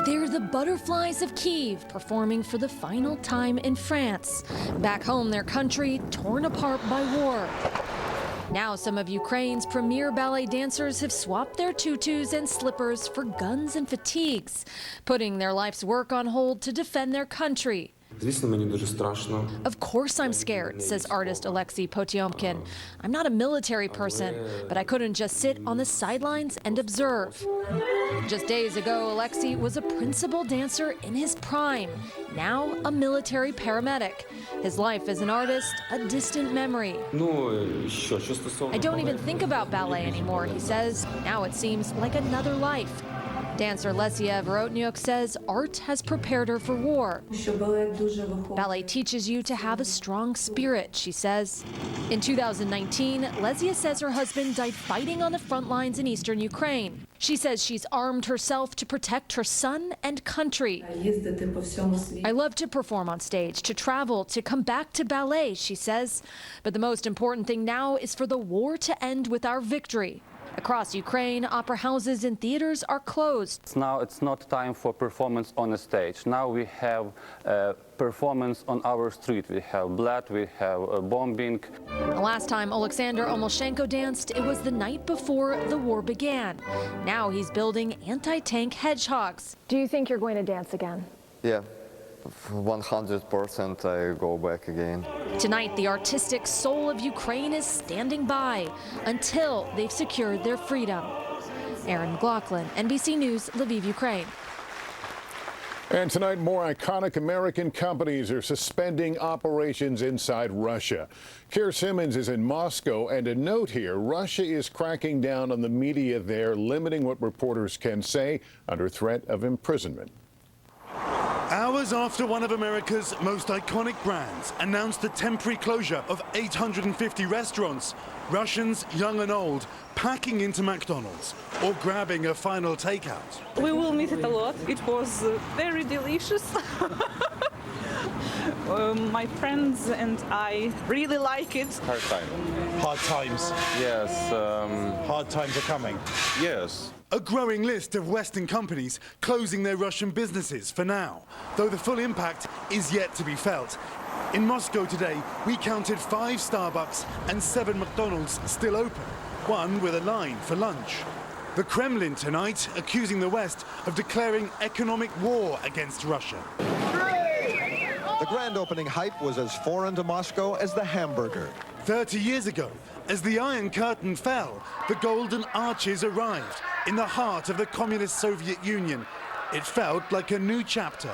They're the Butterflies of Kyiv, performing for the final time in France. Back home, their country torn apart by war. Now some of Ukraine's premier ballet dancers have swapped their tutus and slippers for guns and fatigues, putting their life's work on hold to defend their country. Of course I'm scared, says artist Alexei Potyomkin. I'm not a military person, but I couldn't just sit on the sidelines and observe. Just days ago, Alexei was a principal dancer in his prime, now a military paramedic. His life as an artist, a distant memory. I don't even think about ballet anymore, he says. Now it seems like another life. Dancer Lesia Vorotnyuk says art has prepared her for war. Ballet teaches you to have a strong spirit, she says. In 2019, Lesia says her husband died fighting on the front lines in eastern Ukraine. She says she's armed herself to protect her son and country. I love to perform on stage, to travel, to come back to ballet, she says. But the most important thing now is for the war to end with our victory. Across Ukraine, opera houses and theaters are closed. Now it's not time for performance on a stage. Now we have performance on our street. We have blood, we have bombing. The last time Oleksandr Omelshenko danced, it was the night before the war began. Now he's building anti-tank hedgehogs. Do you think you're going to dance again? Yeah. 100% I go back again. Tonight, the artistic soul of Ukraine is standing by until they've secured their freedom. Aaron McLaughlin, NBC News, Lviv, Ukraine. And tonight, more iconic American companies are suspending operations inside Russia. Keir Simmons is in Moscow, and a note here, Russia is cracking down on the media there, limiting what reporters can say under threat of imprisonment. Hours after one of America's most iconic brands announced the temporary closure of 850 restaurants, Russians, young and old, packing into McDonald's or grabbing a final takeout. We will miss it a lot. It was very delicious. My friends and I really like it. Hard time. Hard times. Yes. Hard times are coming. Yes. A growing list of Western companies closing their Russian businesses for now, though the full impact is yet to be felt. In Moscow today, we counted 5 Starbucks and 7 McDonald's still open, one with a line for lunch. The Kremlin tonight accusing the West of declaring economic war against Russia. The grand opening hype was as foreign to Moscow as the hamburger. 30 years ago, as the Iron Curtain fell, the Golden Arches arrived in the heart of the communist Soviet Union. It felt like a new chapter.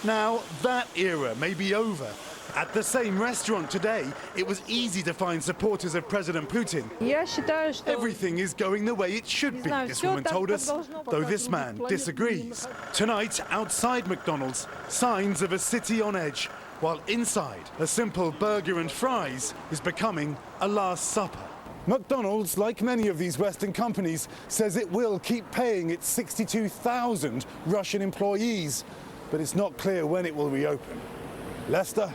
Now, that era may be over. At the same restaurant today, it was easy to find supporters of President Putin. Everything is going the way it should be, this woman told us, though this man disagrees. Tonight, outside McDonald's, signs of a city on edge, while inside, a simple burger and fries is becoming a Last Supper. McDonald's, like many of these Western companies, says it will keep paying its 62,000 Russian employees, but it's not clear when it will reopen. Lester?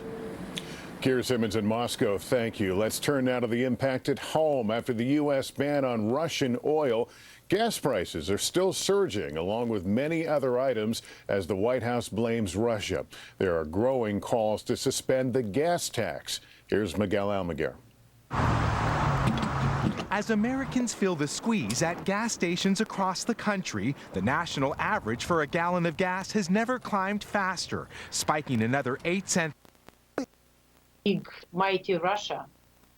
Keir Simmons in Moscow, thank you. Let's turn now to the impact at home. After the U.S. ban on Russian oil, gas prices are still surging, along with many other items, as the White House blames Russia. There are growing calls to suspend the gas tax. Here's Miguel Almaguer. As Americans feel the squeeze at gas stations across the country, the national average for a gallon of gas has never climbed faster, spiking another 8 cents. Big, mighty Russia,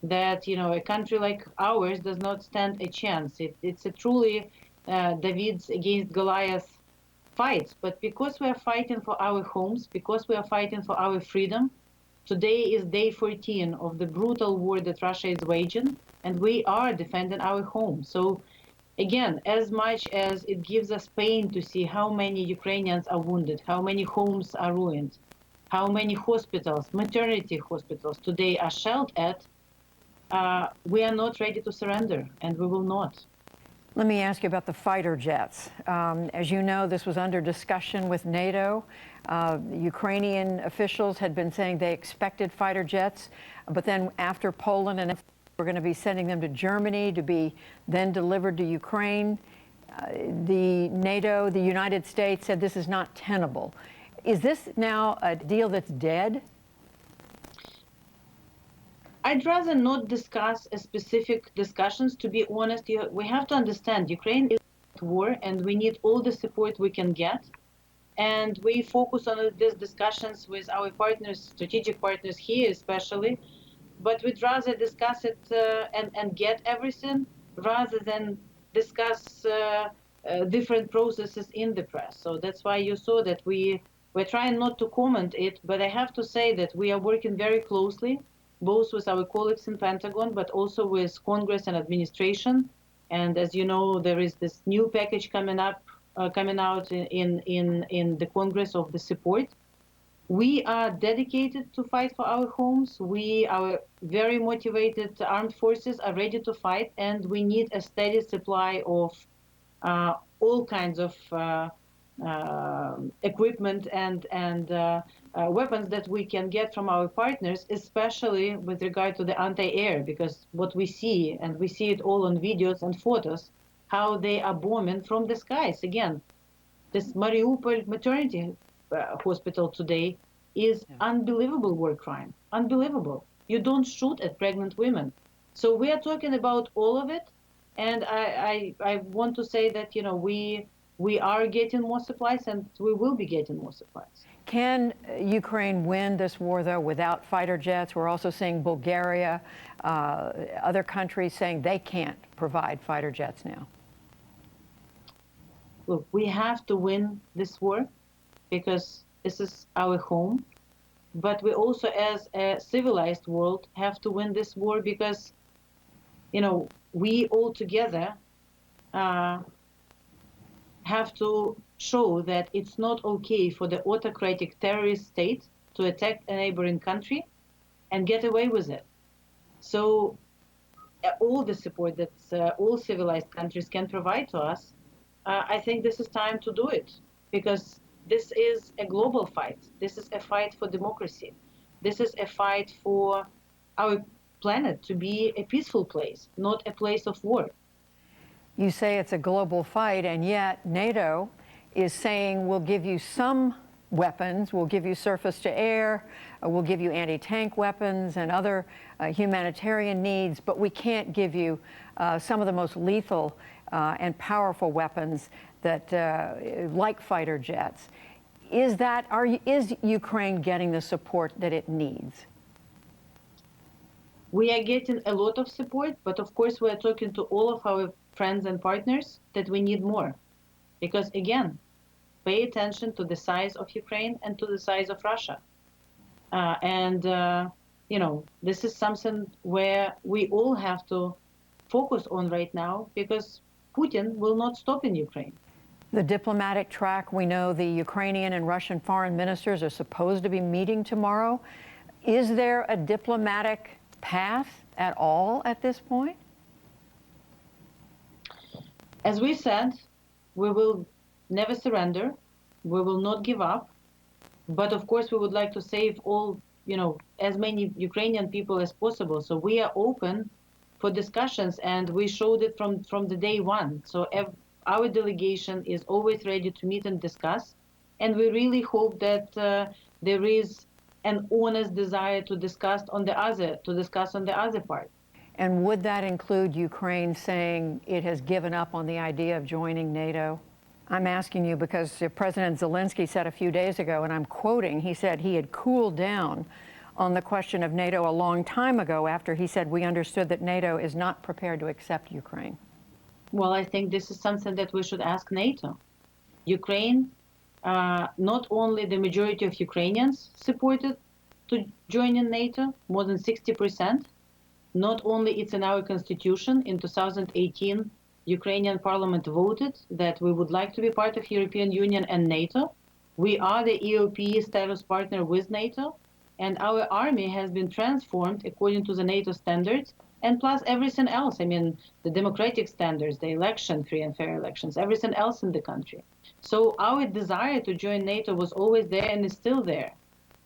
that, a country like ours does not stand a chance. It's a truly David's against Goliath fight. But because we are fighting for our homes, because we are fighting for our freedom, today is day 14 of the brutal war that Russia is waging, and we are defending our home. So again, as much as it gives us pain to see how many Ukrainians are wounded, how many homes are ruined, how many hospitals, maternity hospitals today are shelled at, we are not ready to surrender, and we will not. Let me ask you about the fighter jets. As you know, this was under discussion with NATO. Ukrainian officials had been saying they expected fighter jets, but then after Poland and we're going to be sending them to Germany to be then delivered to Ukraine. The NATO, the United States said this is not tenable. Is this now a deal that's dead? I'd rather not discuss a specific discussions. To be honest, we have to understand Ukraine is at war and we need all the support we can get. And we focus on these discussions with our partners, strategic partners here especially. But we'd rather discuss it and get everything rather than discuss different processes in the press. So that's why you saw that we're trying not to comment it, but I have to say that we are working very closely, both with our colleagues in Pentagon, but also with Congress and administration. And as you know, there is this new package coming out in the Congress of the support. We are dedicated to fight for our homes. Our very motivated armed forces are ready to fight, and we need a steady supply of all kinds of equipment and weapons that we can get from our partners, especially with regard to the anti-air, because what we see, and we see it all on videos and photos, how they are bombing from the skies. Again, this Mariupol maternity hospital today is unbelievable war crime. Unbelievable. You don't shoot at pregnant women. So we are talking about all of it. And I want to say that, we are getting more supplies and we will be getting more supplies. Can Ukraine win this war, though, without fighter jets? We're also seeing Bulgaria, other countries saying they can't provide fighter jets now. Look, we have to win this war because this is our home. But we also, as a civilized world, have to win this war because, we all together have to show that it's not okay for the autocratic terrorist state to attack a neighboring country and get away with it. So all the support that all civilized countries can provide to us, I think this is time to do it because this is a global fight. This is a fight for democracy. This is a fight for our planet to be a peaceful place, not a place of war. You say it's a global fight, and yet NATO is saying we'll give you some weapons, we'll give you surface-to-air, we'll give you anti-tank weapons and other humanitarian needs, but we can't give you some of the most lethal and powerful weapons that, like fighter jets. Is Ukraine getting the support that it needs? We are getting a lot of support, but of course we are talking to all of our friends and partners that we need more. Because again, pay attention to the size of Ukraine and to the size of Russia. This is something where we all have to focus on right now because Putin will not stop in Ukraine. The diplomatic track, we know the Ukrainian and Russian foreign ministers are supposed to be meeting tomorrow. Is there a diplomatic path at all at this point? As we said, we will never surrender. We will not give up. But of course, we would like to save all, as many Ukrainian people as possible. So we are open for discussions, and we showed it from the day one. So our delegation is always ready to meet and discuss. And we really hope that there is an honest desire to discuss on the other part. And would that include Ukraine saying it has given up on the idea of joining NATO? I'm asking you because President Zelenskyy said a few days ago, and I'm quoting, he said he had cooled down on the question of NATO a long time ago after he said we understood that NATO is not prepared to accept Ukraine. Well, I think this is something that we should ask NATO. Ukraine, not only the majority of Ukrainians supported to join in NATO, more than 60%. Not only it's in our constitution, in 2018, Ukrainian parliament voted that we would like to be part of European Union and NATO. We are the EOP status partner with NATO, and our army has been transformed according to the NATO standards, and plus everything else. I mean, the democratic standards, the election, free and fair elections, everything else in the country. So our desire to join NATO was always there and is still there.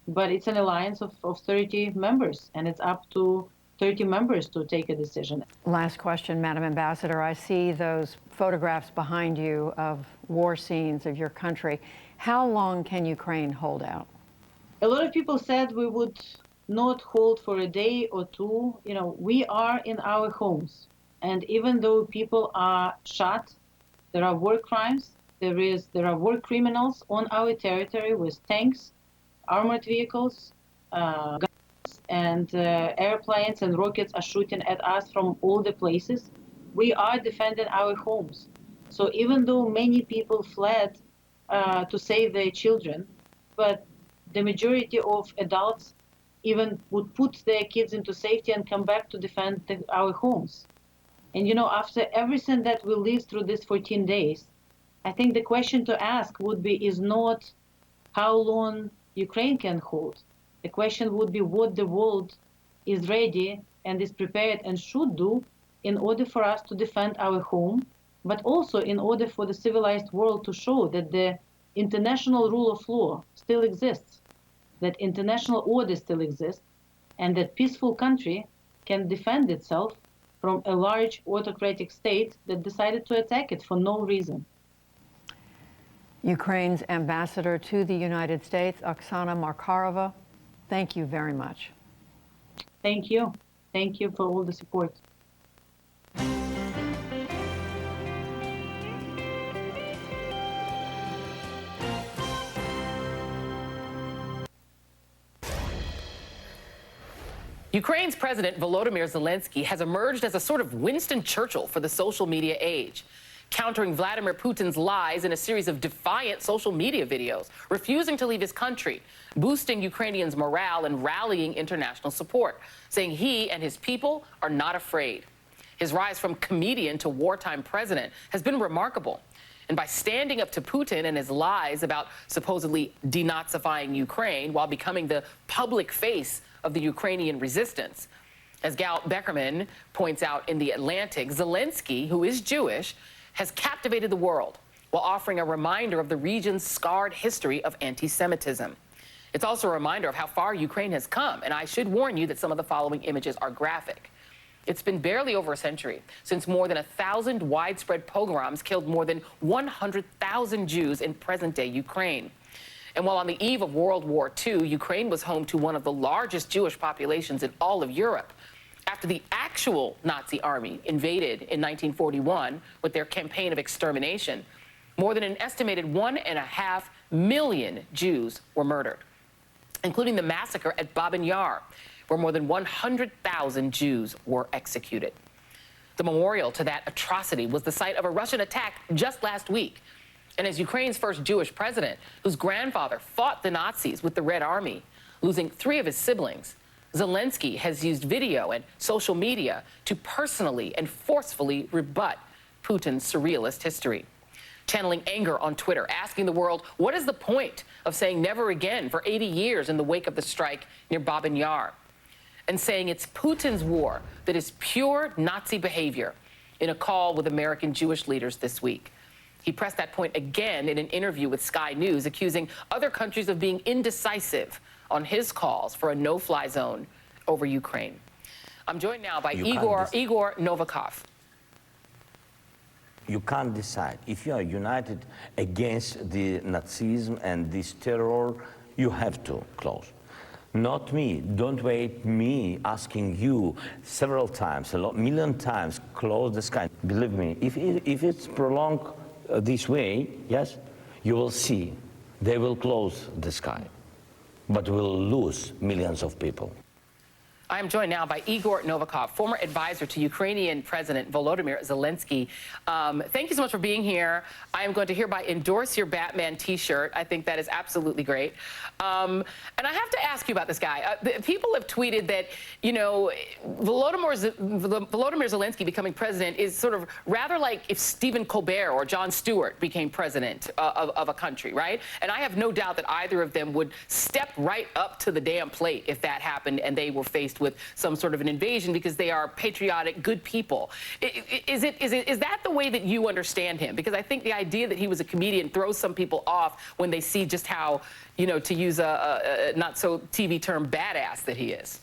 But it's an alliance of 30 members, and it's up to 30 members to take a decision. Last question, Madam Ambassador. I see those photographs behind you of war scenes of your country. How long can Ukraine hold out? A lot of people said we would not hold for a day or two. You know, we are in our homes. And even though people are shot, there are war crimes, there are war criminals on our territory with tanks, armored vehicles, guns, and airplanes and rockets are shooting at us from all the places. We are defending our homes. So even though many people fled to save their children, but the majority of adults even would put their kids into safety and come back to defend our homes. And you know, after everything that we lived through these 14 days, I think the question to ask would be is not how long Ukraine can hold. The question would be what the world is ready and is prepared and should do in order for us to defend our home, but also in order for the civilized world to show that the international rule of law still exists, that international order still exists, and that peaceful country can defend itself from a large autocratic state that decided to attack it for no reason. Ukraine's ambassador to the United States, Oksana Markarova, thank you very much. Thank you. Thank you for all the support. Ukraine's President Volodymyr Zelenskyy has emerged as a sort of Winston Churchill for the social media age, countering Vladimir Putin's lies in a series of defiant social media videos, refusing to leave his country, boosting Ukrainians' morale and rallying international support, saying he and his people are not afraid. His rise from comedian to wartime president has been remarkable. And by standing up to Putin and his lies about supposedly denazifying Ukraine while becoming the public face of the Ukrainian resistance, as Gal Beckerman points out in The Atlantic, Zelenskyy, who is Jewish, has captivated the world while offering a reminder of the region's scarred history of anti-Semitism. It's also a reminder of how far Ukraine has come, and I should warn you that some of the following images are graphic. It's been barely over a century since more than 1,000 widespread pogroms killed more than 100,000 Jews in present-day Ukraine. And while on the eve of World War II, Ukraine was home to one of the largest Jewish populations in all of Europe. After the actual Nazi army invaded in 1941 with their campaign of extermination, more than an estimated 1.5 million Jews were murdered, including the massacre at Babin Yar, where more than 100,000 Jews were executed. The memorial to that atrocity was the site of a Russian attack just last week. And as Ukraine's first Jewish president, whose grandfather fought the Nazis with the Red Army, losing 3 of his siblings, Zelenskyy has used video and social media to personally and forcefully rebut Putin's surrealist history, channeling anger on Twitter, asking the world, what is the point of saying never again for 80 years in the wake of the strike near Babin Yar, and saying it's Putin's war that is pure Nazi behavior in a call with American Jewish leaders this week. He pressed that point again in an interview with Sky News, accusing other countries of being indecisive on his calls for a no-fly zone over Ukraine. I'm joined now by Igor Novikov. You can't decide. If you are united against the Nazism and this terror, you have to close. Not me. Don't wait me asking you several times, a million times, close the sky. Believe me, if it's prolonged this way, yes, you will see they will close the sky, but we'll lose millions of people. I am joined now by Igor Novikov, former advisor to Ukrainian President Volodymyr Zelenskyy. Thank you so much for being here. I am going to hereby endorse your Batman T-shirt. I think that is absolutely great. And I have to ask you about this guy. People have tweeted that, you know, Volodymyr Zelenskyy becoming president is sort of rather like if Stephen Colbert or Jon Stewart became president of a country, right? And I have no doubt that either of them would step right up to the damn plate if that happened and they were faced with some sort of an invasion because they are patriotic, good people. Is that the way that you understand him? Because I think the idea that he was a comedian throws some people off when they see just how, you know, to use a not so TV term, badass that he is.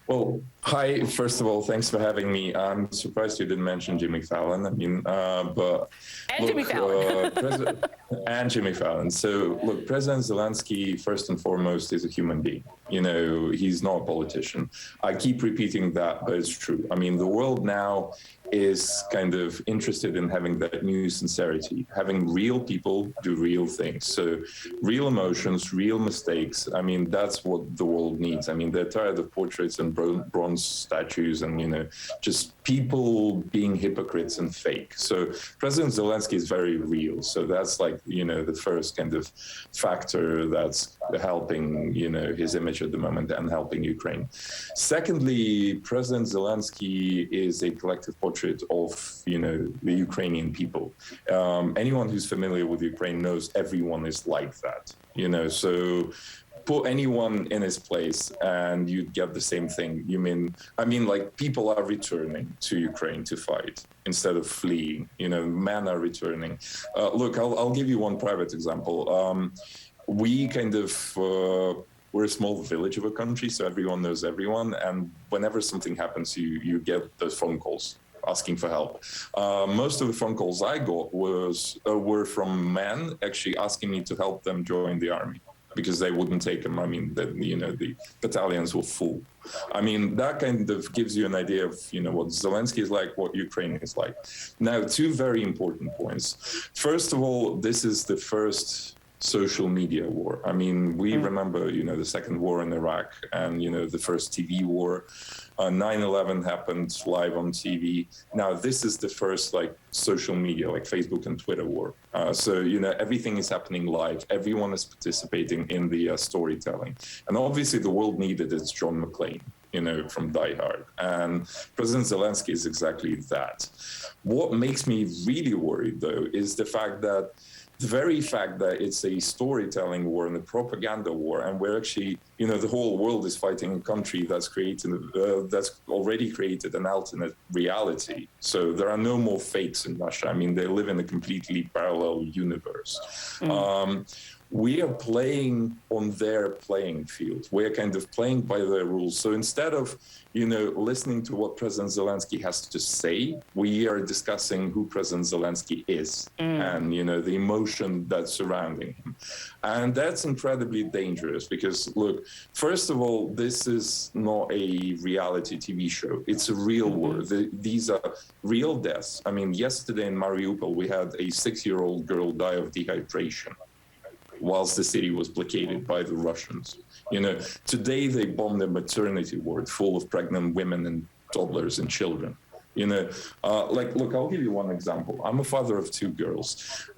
Well, hi, first of all, thanks for having me. I'm surprised you didn't mention Jimmy Fallon. I mean, but and look, Jimmy Fallon. And Jimmy Fallon. So look, President Zelenskyy, first and foremost, is a human being. You know, he's not a politician. I keep repeating that, but it's true. I mean, the world now is kind of interested in having that new sincerity, having real people do real things. So real emotions, real mistakes. I mean, that's what the world needs. I mean, they're tired of portraits and bronze statues and, you know, just people being hypocrites and fake. So President Zelenskyy is very real. So that's like, you know, the first kind of factor that's helping, you know, his image at the moment and helping Ukraine. Secondly, President Zelenskyy is a collective portrait of, you know, the Ukrainian people. Anyone who's familiar with Ukraine knows everyone is like that, you know, so put anyone in his place and you'd get the same thing. I mean, like, people are returning to Ukraine to fight instead of fleeing, you know, men are returning. Look, I'll give you one private example. We kind of, we're a small village of a country, so everyone knows everyone. And whenever something happens, you get those phone calls asking for help. Most of the phone calls I got were from men actually asking me to help them join the army because they wouldn't take them. I mean, you know, the battalions were full. I mean, that kind of gives you an idea of, you know, what Zelenskyy is like, what Ukraine is like. Now, two very important points. First of all, this is the first social media war. I mean, we remember, you know, the second war in Iraq and, you know, the first TV war. 9/11 happened live on TV. Now, this is the first, like, social media, like Facebook and Twitter war. So, you know, everything is happening live. Everyone is participating in the storytelling. And obviously, the world needed its John McClane, you know, from Die Hard. And President Zelenskyy is exactly that. What makes me really worried, though, is the very fact that it's a storytelling war and a propaganda war, and we're actually, you know, the whole world is fighting a country that's already created an alternate reality. So there are no more fakes in Russia. I mean, they live in a completely parallel universe. We are playing on their playing field. We're kind of playing by their rules. So instead of, you know, listening to what President Zelenskyy has to say, we are discussing who President Zelenskyy is and, you know, the emotion that's surrounding him. And that's incredibly dangerous because, look, first of all, this is not a reality TV show. It's a real war. These are real deaths. I mean, yesterday in Mariupol, we had a 6-year-old girl die of dehydration whilst the city was blockaded by the Russians. You know, today they bombed a maternity ward full of pregnant women and toddlers and children. You know, like, look, I'll give you one example. I'm a father of 2 girls.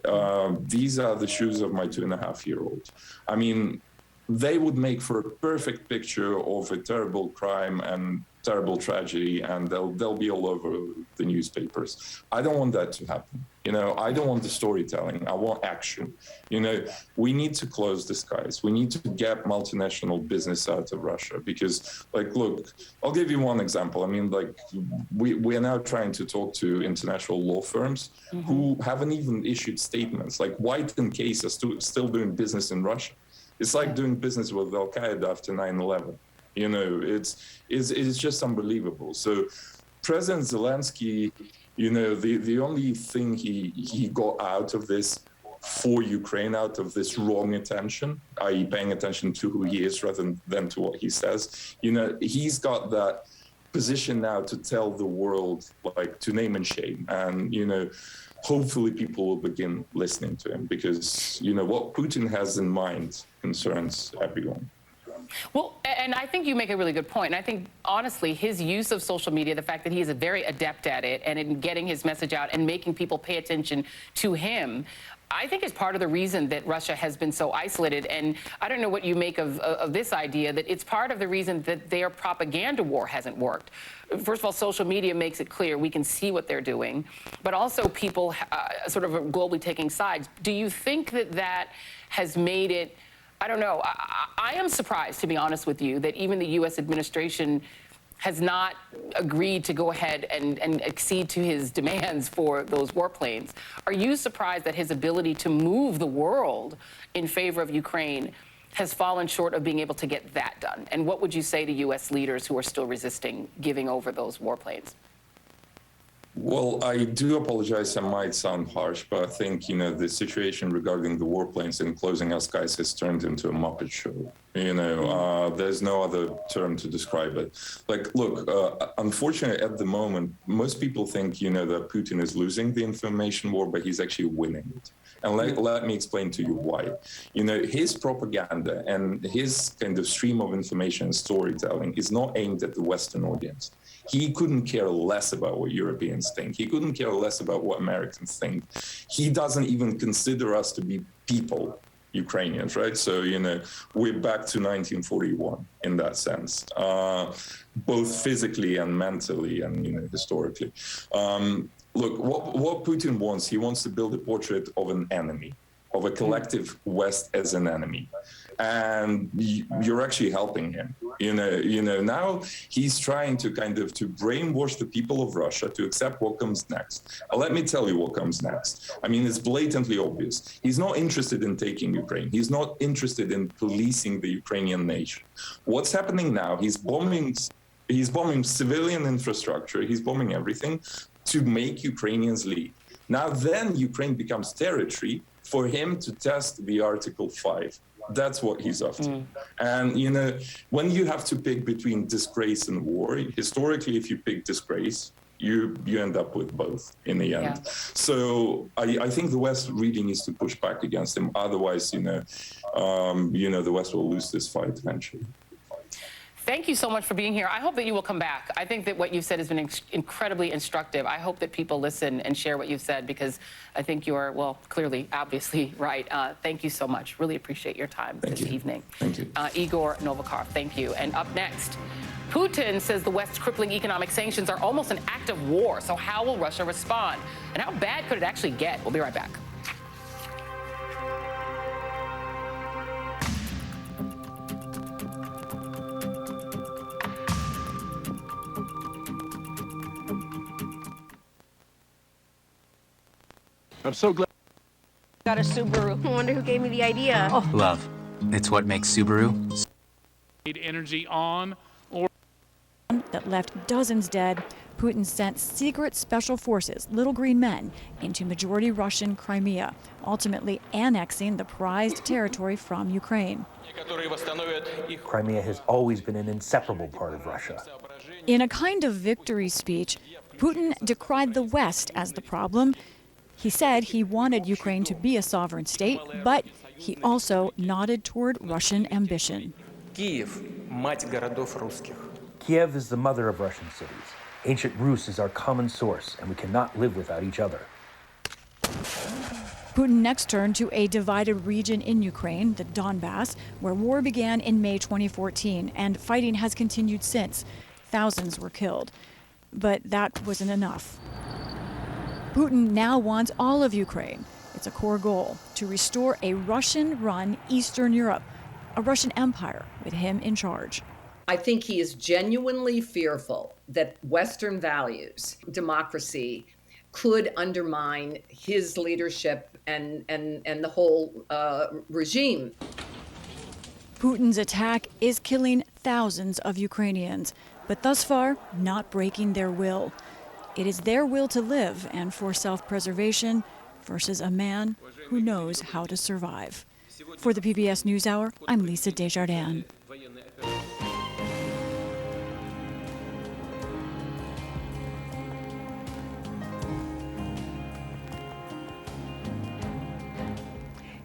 These are the shoes of my 2.5-year-old. I mean, they would make for a perfect picture of a terrible crime and terrible tragedy, and they'll be all over the newspapers. I don't want that to happen. You know, I don't want the storytelling. I want action. You know, we need to close the skies. We need to get multinational business out of Russia because, like, look, I'll give you one example. I mean, like, we are now trying to talk to international law firms who haven't even issued statements. Like, White and Case are still doing business in Russia. It's like doing business with Al-Qaeda after 9/11. You know, it's just unbelievable. So President Zelenskyy, you know, the only thing he got out of this for Ukraine, out of this wrong attention, i.e. paying attention to who he is rather than to what he says, you know, he's got that position now to tell the world, like, to name and shame. And, you know, hopefully people will begin listening to him because, you know, what Putin has in mind concerns everyone. Well, and I think you make a really good point. And I think, honestly, his use of social media, the fact that he is very adept at it and in getting his message out and making people pay attention to him, I think is part of the reason that Russia has been so isolated. And I don't know what you make of this idea, that it's part of the reason that their propaganda war hasn't worked. First of all, social media makes it clear we can see what they're doing, but also people sort of globally taking sides. Do you think that that has made it, I don't know, I am surprised, to be honest with you, that even the U.S. administration has not agreed to go ahead and accede to his demands for those warplanes. Are you surprised that his ability to move the world in favor of Ukraine has fallen short of being able to get that done. And what would you say to U.S. leaders who are still resisting giving over those warplanes? Well, I do apologize. I might sound harsh, but I think, the situation regarding the warplanes and closing our skies has turned into a Muppet show. There's no other term to describe it. Like, look, unfortunately, at the moment, most people think, that Putin is losing the information war, but he's actually winning it. And let me explain to you why. His propaganda and his kind of stream of information and storytelling is not aimed at the Western audience. He couldn't care less about what Europeans think. He couldn't care less about what Americans think. He doesn't even consider us to be people, Ukrainians, right? So, we're back to 1941 in that sense, both physically and mentally and, historically. Look, what Putin wants, he wants to build a portrait of an enemy, of a collective West as an enemy. And you're actually helping him. Now he's trying to to brainwash the people of Russia to accept what comes next. Let me tell you what comes next. I mean, it's blatantly obvious. He's not interested in taking Ukraine. He's not interested in policing the Ukrainian nation. What's happening now, he's bombing civilian infrastructure. He's bombing everything to make Ukrainians leave. Now then Ukraine becomes territory for him to test the Article 5. That's what he's after. And, when you have to pick between disgrace and war, historically, if you pick disgrace, you end up with both in the end. Yeah. So I think the West really needs to push back against him. Otherwise, the West will lose this fight eventually. Thank you so much for being here. I hope that you will come back. I think that what you've said has been incredibly instructive. I hope that people listen and share what you've said, because I think you're, well, clearly, obviously right. Thank you so much. Really appreciate your time this evening. Thank you. Igor Novikov, thank you. And up next, Putin says the West's crippling economic sanctions are almost an act of war. So how will Russia respond? And how bad could it actually get? We'll be right back. I'm so glad. Got a Subaru. I wonder who gave me the idea. Oh. Love. It's what makes Subaru. Energy on or that left dozens dead. Putin sent secret special forces, little green men, into majority Russian Crimea, ultimately annexing the prized territory from Ukraine. Crimea has always been an inseparable part of Russia. In a kind of victory speech, Putin decried the West as the problem. He said he wanted Ukraine to be a sovereign state, but he also nodded toward Russian ambition. Kiev is the mother of Russian cities. Ancient Rus is our common source, and we cannot live without each other. Putin next turned to a divided region in Ukraine, the Donbass, where war began in May 2014, and fighting has continued since. Thousands were killed. But that wasn't enough. Putin now wants all of Ukraine. It's a core goal, to restore a Russian-run Eastern Europe, a Russian empire with him in charge. I think he is genuinely fearful that Western values, democracy, could undermine his leadership and the whole regime. Putin's attack is killing thousands of Ukrainians, but thus far, not breaking their will. It is their will to live and for self-preservation versus a man who knows how to survive. For the PBS NewsHour, I'm Lisa Desjardins.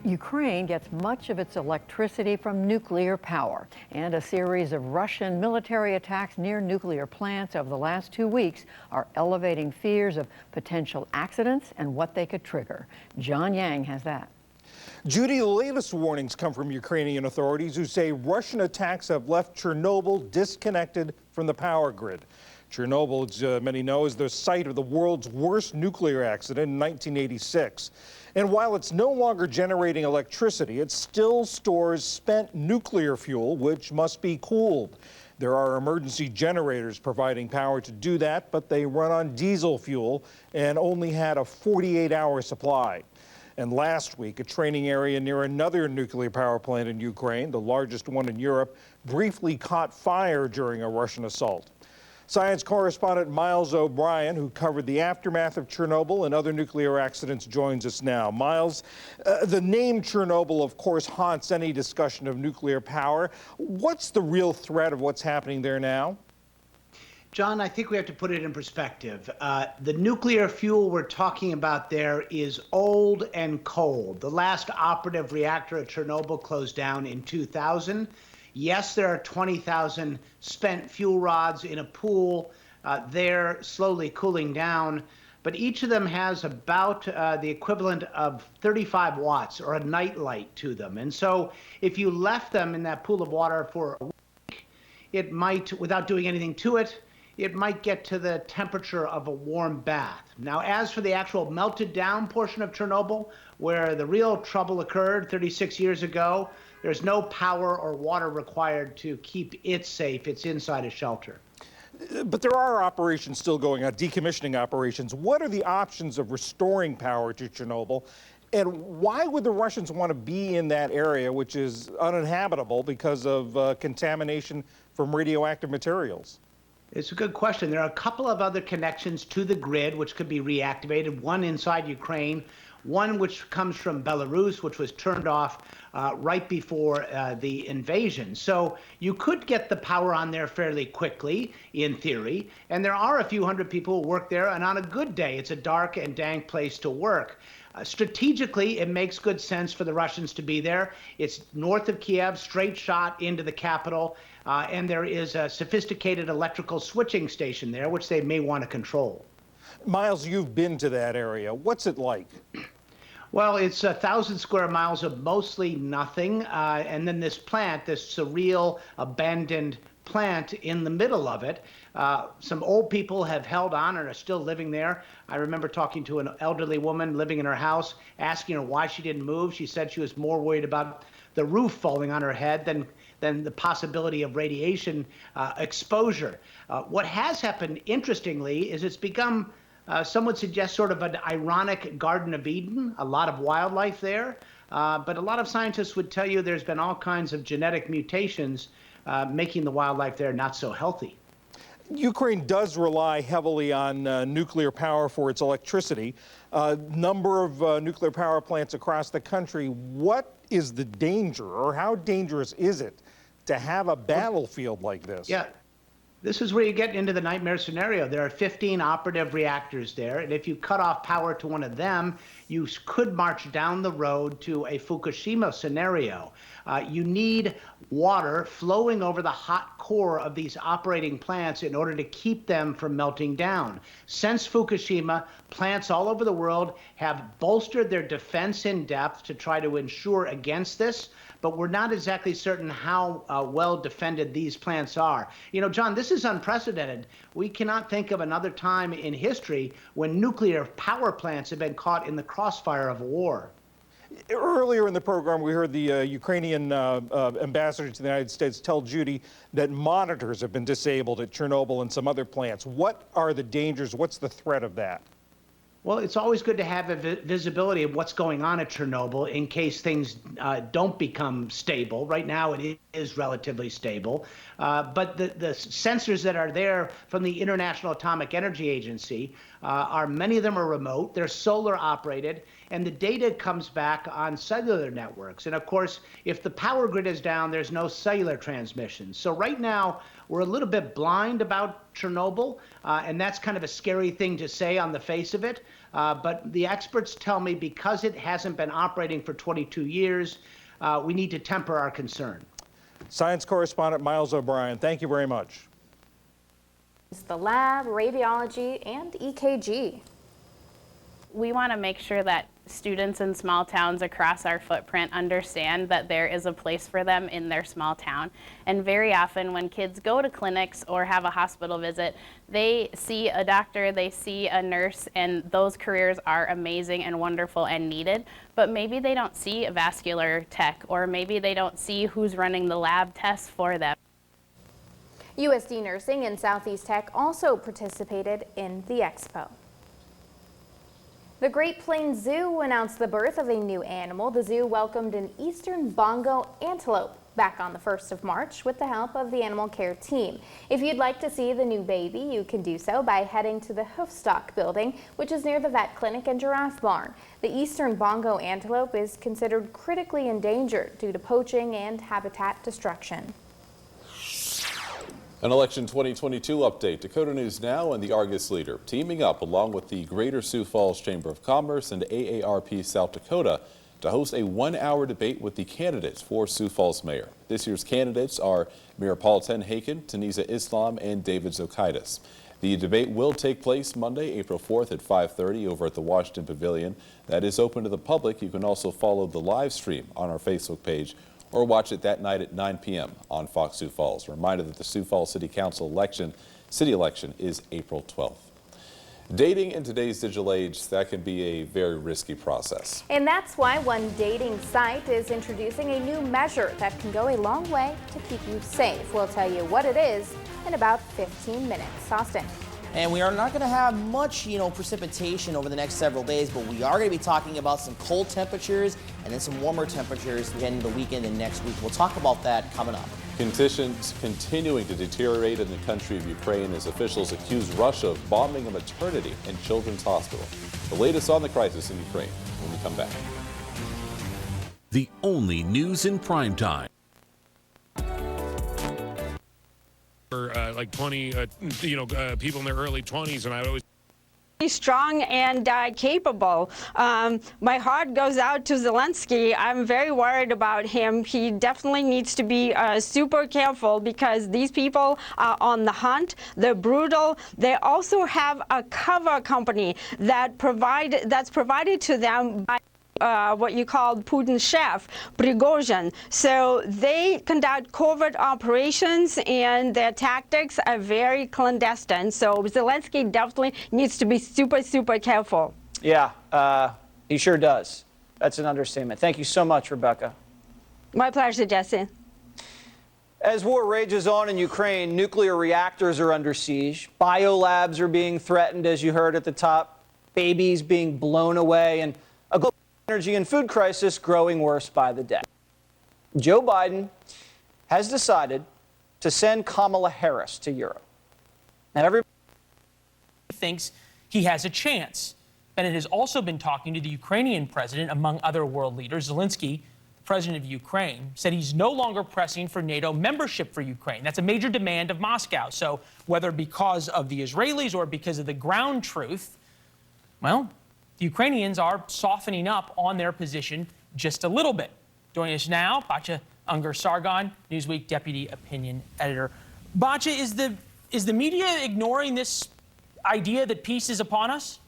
Ukraine gets much of its electricity from nuclear power, and a series of Russian military attacks near nuclear plants over the last 2 weeks are elevating fears of potential accidents and what they could trigger. John Yang has that. Judy, the latest warnings come from Ukrainian authorities who say Russian attacks have left Chernobyl disconnected from the power grid. Chernobyl, as many know, is the site of the world's worst nuclear accident in 1986. And while it's no longer generating electricity, it still stores spent nuclear fuel, which must be cooled. There are emergency generators providing power to do that, but they run on diesel fuel and only had a 48-hour supply. And last week, a training area near another nuclear power plant in Ukraine, the largest one in Europe, briefly caught fire during a Russian assault. Science correspondent Miles O'Brien, who covered the aftermath of Chernobyl and other nuclear accidents, joins us now. Miles, the name Chernobyl, of course, haunts any discussion of nuclear power. What's the real threat of what's happening there now? John, I think we have to put it in perspective. The nuclear fuel we're talking about there is old and cold. The last operative reactor at Chernobyl closed down in 2000. Yes, there are 20,000 spent fuel rods in a pool. They're slowly cooling down, but each of them has about the equivalent of 35 watts or a nightlight to them. And so if you left them in that pool of water for a week, it might, without doing anything to it, it might get to the temperature of a warm bath. Now, as for the actual melted down portion of Chernobyl, where the real trouble occurred 36 years ago, there's no power or water required to keep it safe. It's inside a shelter. But there are operations still going on, decommissioning operations. What are the options of restoring power to Chernobyl? And why would the Russians want to be in that area, which is uninhabitable because of contamination from radioactive materials? It's a good question. There are a couple of other connections to the grid which could be reactivated, one inside Ukraine, one which comes from Belarus, which was turned off right before the invasion. So you could get the power on there fairly quickly, in theory, and there are a few hundred people who work there, and on a good day, it's a dark and dank place to work. Strategically, it makes good sense for the Russians to be there. It's north of Kiev, straight shot into the capital, and there is a sophisticated electrical switching station there, which they may want to control. Miles, you've been to that area. What's it like? Well, it's 1,000 square miles of mostly nothing, and then this plant, this surreal, abandoned plant in the middle of it. Some old people have held on and are still living there. I remember talking to an elderly woman living in her house, asking her why she didn't move. She said she was more worried about the roof falling on her head than the possibility of radiation exposure. What has happened, interestingly, is it's become, some would suggest, sort of an ironic Garden of Eden, a lot of wildlife there. But a lot of scientists would tell you there's been all kinds of genetic mutations making the wildlife there not so healthy. Ukraine does rely heavily on nuclear power for its electricity. Number of nuclear power plants across the country. What is the danger, or how dangerous is it to have a battlefield like this? Yeah. This is where you get into the nightmare scenario. There are 15 operative reactors there, and if you cut off power to one of them, you could march down the road to a Fukushima scenario. You need water flowing over the hot core of these operating plants in order to keep them from melting down. Since Fukushima, plants all over the world have bolstered their defense in depth to try to ensure against this, but we're not exactly certain how well defended these plants are. You know, John, this is unprecedented. We cannot think of another time in history when nuclear power plants have been caught in the crossfire of war. Earlier in the program, we heard the Ukrainian ambassador to the United States tell Judy that monitors have been disabled at Chernobyl and some other plants. What are the dangers? What's the threat of that? Well, it's always good to have a visibility of what's going on at Chernobyl in case things don't become stable. Right now, it is relatively stable. But the sensors that are there from the International Atomic Energy Agency many of them are remote. They're solar operated, and the data comes back on cellular networks. And of course, if the power grid is down, there's no cellular transmission. So right now, we're a little bit blind about Chernobyl, and that's kind of a scary thing to say on the face of it. But the experts tell me because it hasn't been operating for 22 years, we need to temper our concern. Science correspondent Miles O'Brien, thank you very much. The lab, radiology, and EKG. We want to make sure that students in small towns across our footprint understand that there is a place for them in their small town. And very often when kids go to clinics or have a hospital visit, they see a doctor, they see a nurse, and those careers are amazing and wonderful and needed, but maybe they don't see a vascular tech, or maybe they don't see who's running the lab tests for them. USD Nursing and Southeast Tech also participated in the expo. The Great Plains Zoo announced the birth of a new animal. The zoo welcomed an eastern bongo antelope back on the 1st of March with the help of the animal care team. If you'd like to see the new baby, you can do so by heading to the Hoofstock building, which is near the vet clinic and giraffe barn. The eastern bongo antelope is considered critically endangered due to poaching and habitat destruction. An election 2022 update. Dakota News Now and the Argus Leader teaming up along with the Greater Sioux Falls Chamber of Commerce and AARP South Dakota to host a one-hour debate with the candidates for Sioux Falls mayor. This year's candidates are Mayor Paul Tenhaken, Tanisa Islam, and David Zokaitis. The debate will take place Monday, April 4th at 5:30 over at the Washington Pavilion. That is open to the public. You can also follow the live stream on our Facebook page or watch it that night at 9 p.m. on Fox Sioux Falls. A reminder that the Sioux Falls City Council city election is April 12th. Dating in today's digital age, that can be a very risky process. And that's why one dating site is introducing a new measure that can go a long way to keep you safe. We'll tell you what it is in about 15 minutes. Austin. And we are not going to have much, precipitation over the next several days, but we are going to be talking about some cold temperatures and then some warmer temperatures again the weekend and next week. We'll talk about that coming up. Conditions continuing to deteriorate in the country of Ukraine as officials accuse Russia of bombing a maternity and children's hospital. The latest on the crisis in Ukraine when we come back. The only news in prime time. Like 20, people in their early 20s, and I always strong and capable. My heart goes out to Zelenskyy. I'm very worried about him. He definitely needs to be super careful because these people are on the hunt. They're brutal. They also have a cover company that's provided to them by what you call Putin's chef, Prigozhin. So they conduct covert operations and their tactics are very clandestine. So Zelenskyy definitely needs to be super, super careful. Yeah, he sure does. That's an understatement. Thank you so much, Rebecca. My pleasure, Jesse. As war rages on in Ukraine, nuclear reactors are under siege. Biolabs are being threatened, as you heard at the top. Babies being blown away, and a global energy and food crisis growing worse by the day. Joe Biden has decided to send Kamala Harris to Europe. And everybody thinks he has a chance. Bennett has also been talking to the Ukrainian president, among other world leaders. Zelenskyy, the president of Ukraine, said he's no longer pressing for NATO membership for Ukraine. That's a major demand of Moscow. So whether because of the Israelis or because of the ground truth, well, the Ukrainians are softening up on their position just a little bit. Joining us now, Batya Ungar-Sargon, Newsweek deputy opinion editor. Batya, is the media ignoring this idea that peace is upon us?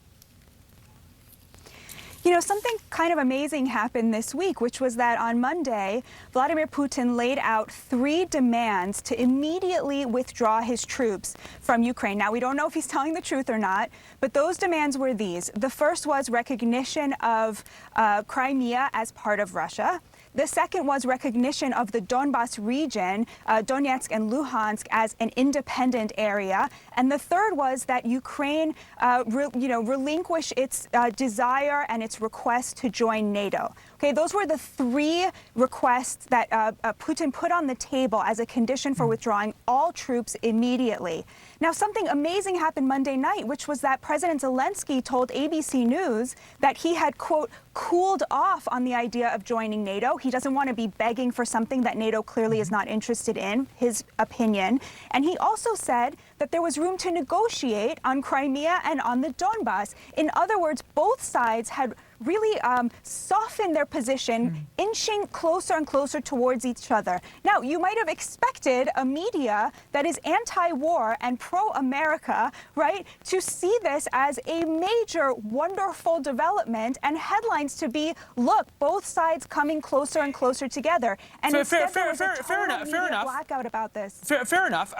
You know, something kind of amazing happened this week, which was that on Monday, Vladimir Putin laid out 3 demands to immediately withdraw his troops from Ukraine. Now, we don't know if he's telling the truth or not, but those demands were these. The first was recognition of Crimea as part of Russia. The second was recognition of the Donbas region, Donetsk and Luhansk, as an independent area. And the third was that Ukraine, relinquish its desire and its request to join NATO. Okay, those were the 3 requests that Putin put on the table as a condition for withdrawing all troops immediately. Now, something amazing happened Monday night, which was that President Zelenskyy told ABC News that he had, quote, cooled off on the idea of joining NATO. He doesn't want to be begging for something that NATO clearly is not interested in, his opinion. And he also said that there was room to negotiate on Crimea and on the Donbas. In other words, both sides had really softened their position, inching closer and closer towards each other. Now, you might have expected a media that is anti-war and pro-America, right, to see this as a major, wonderful development and headlines to be, look, both sides coming closer and closer together. And instead there was a total media blackout about this. Fair enough.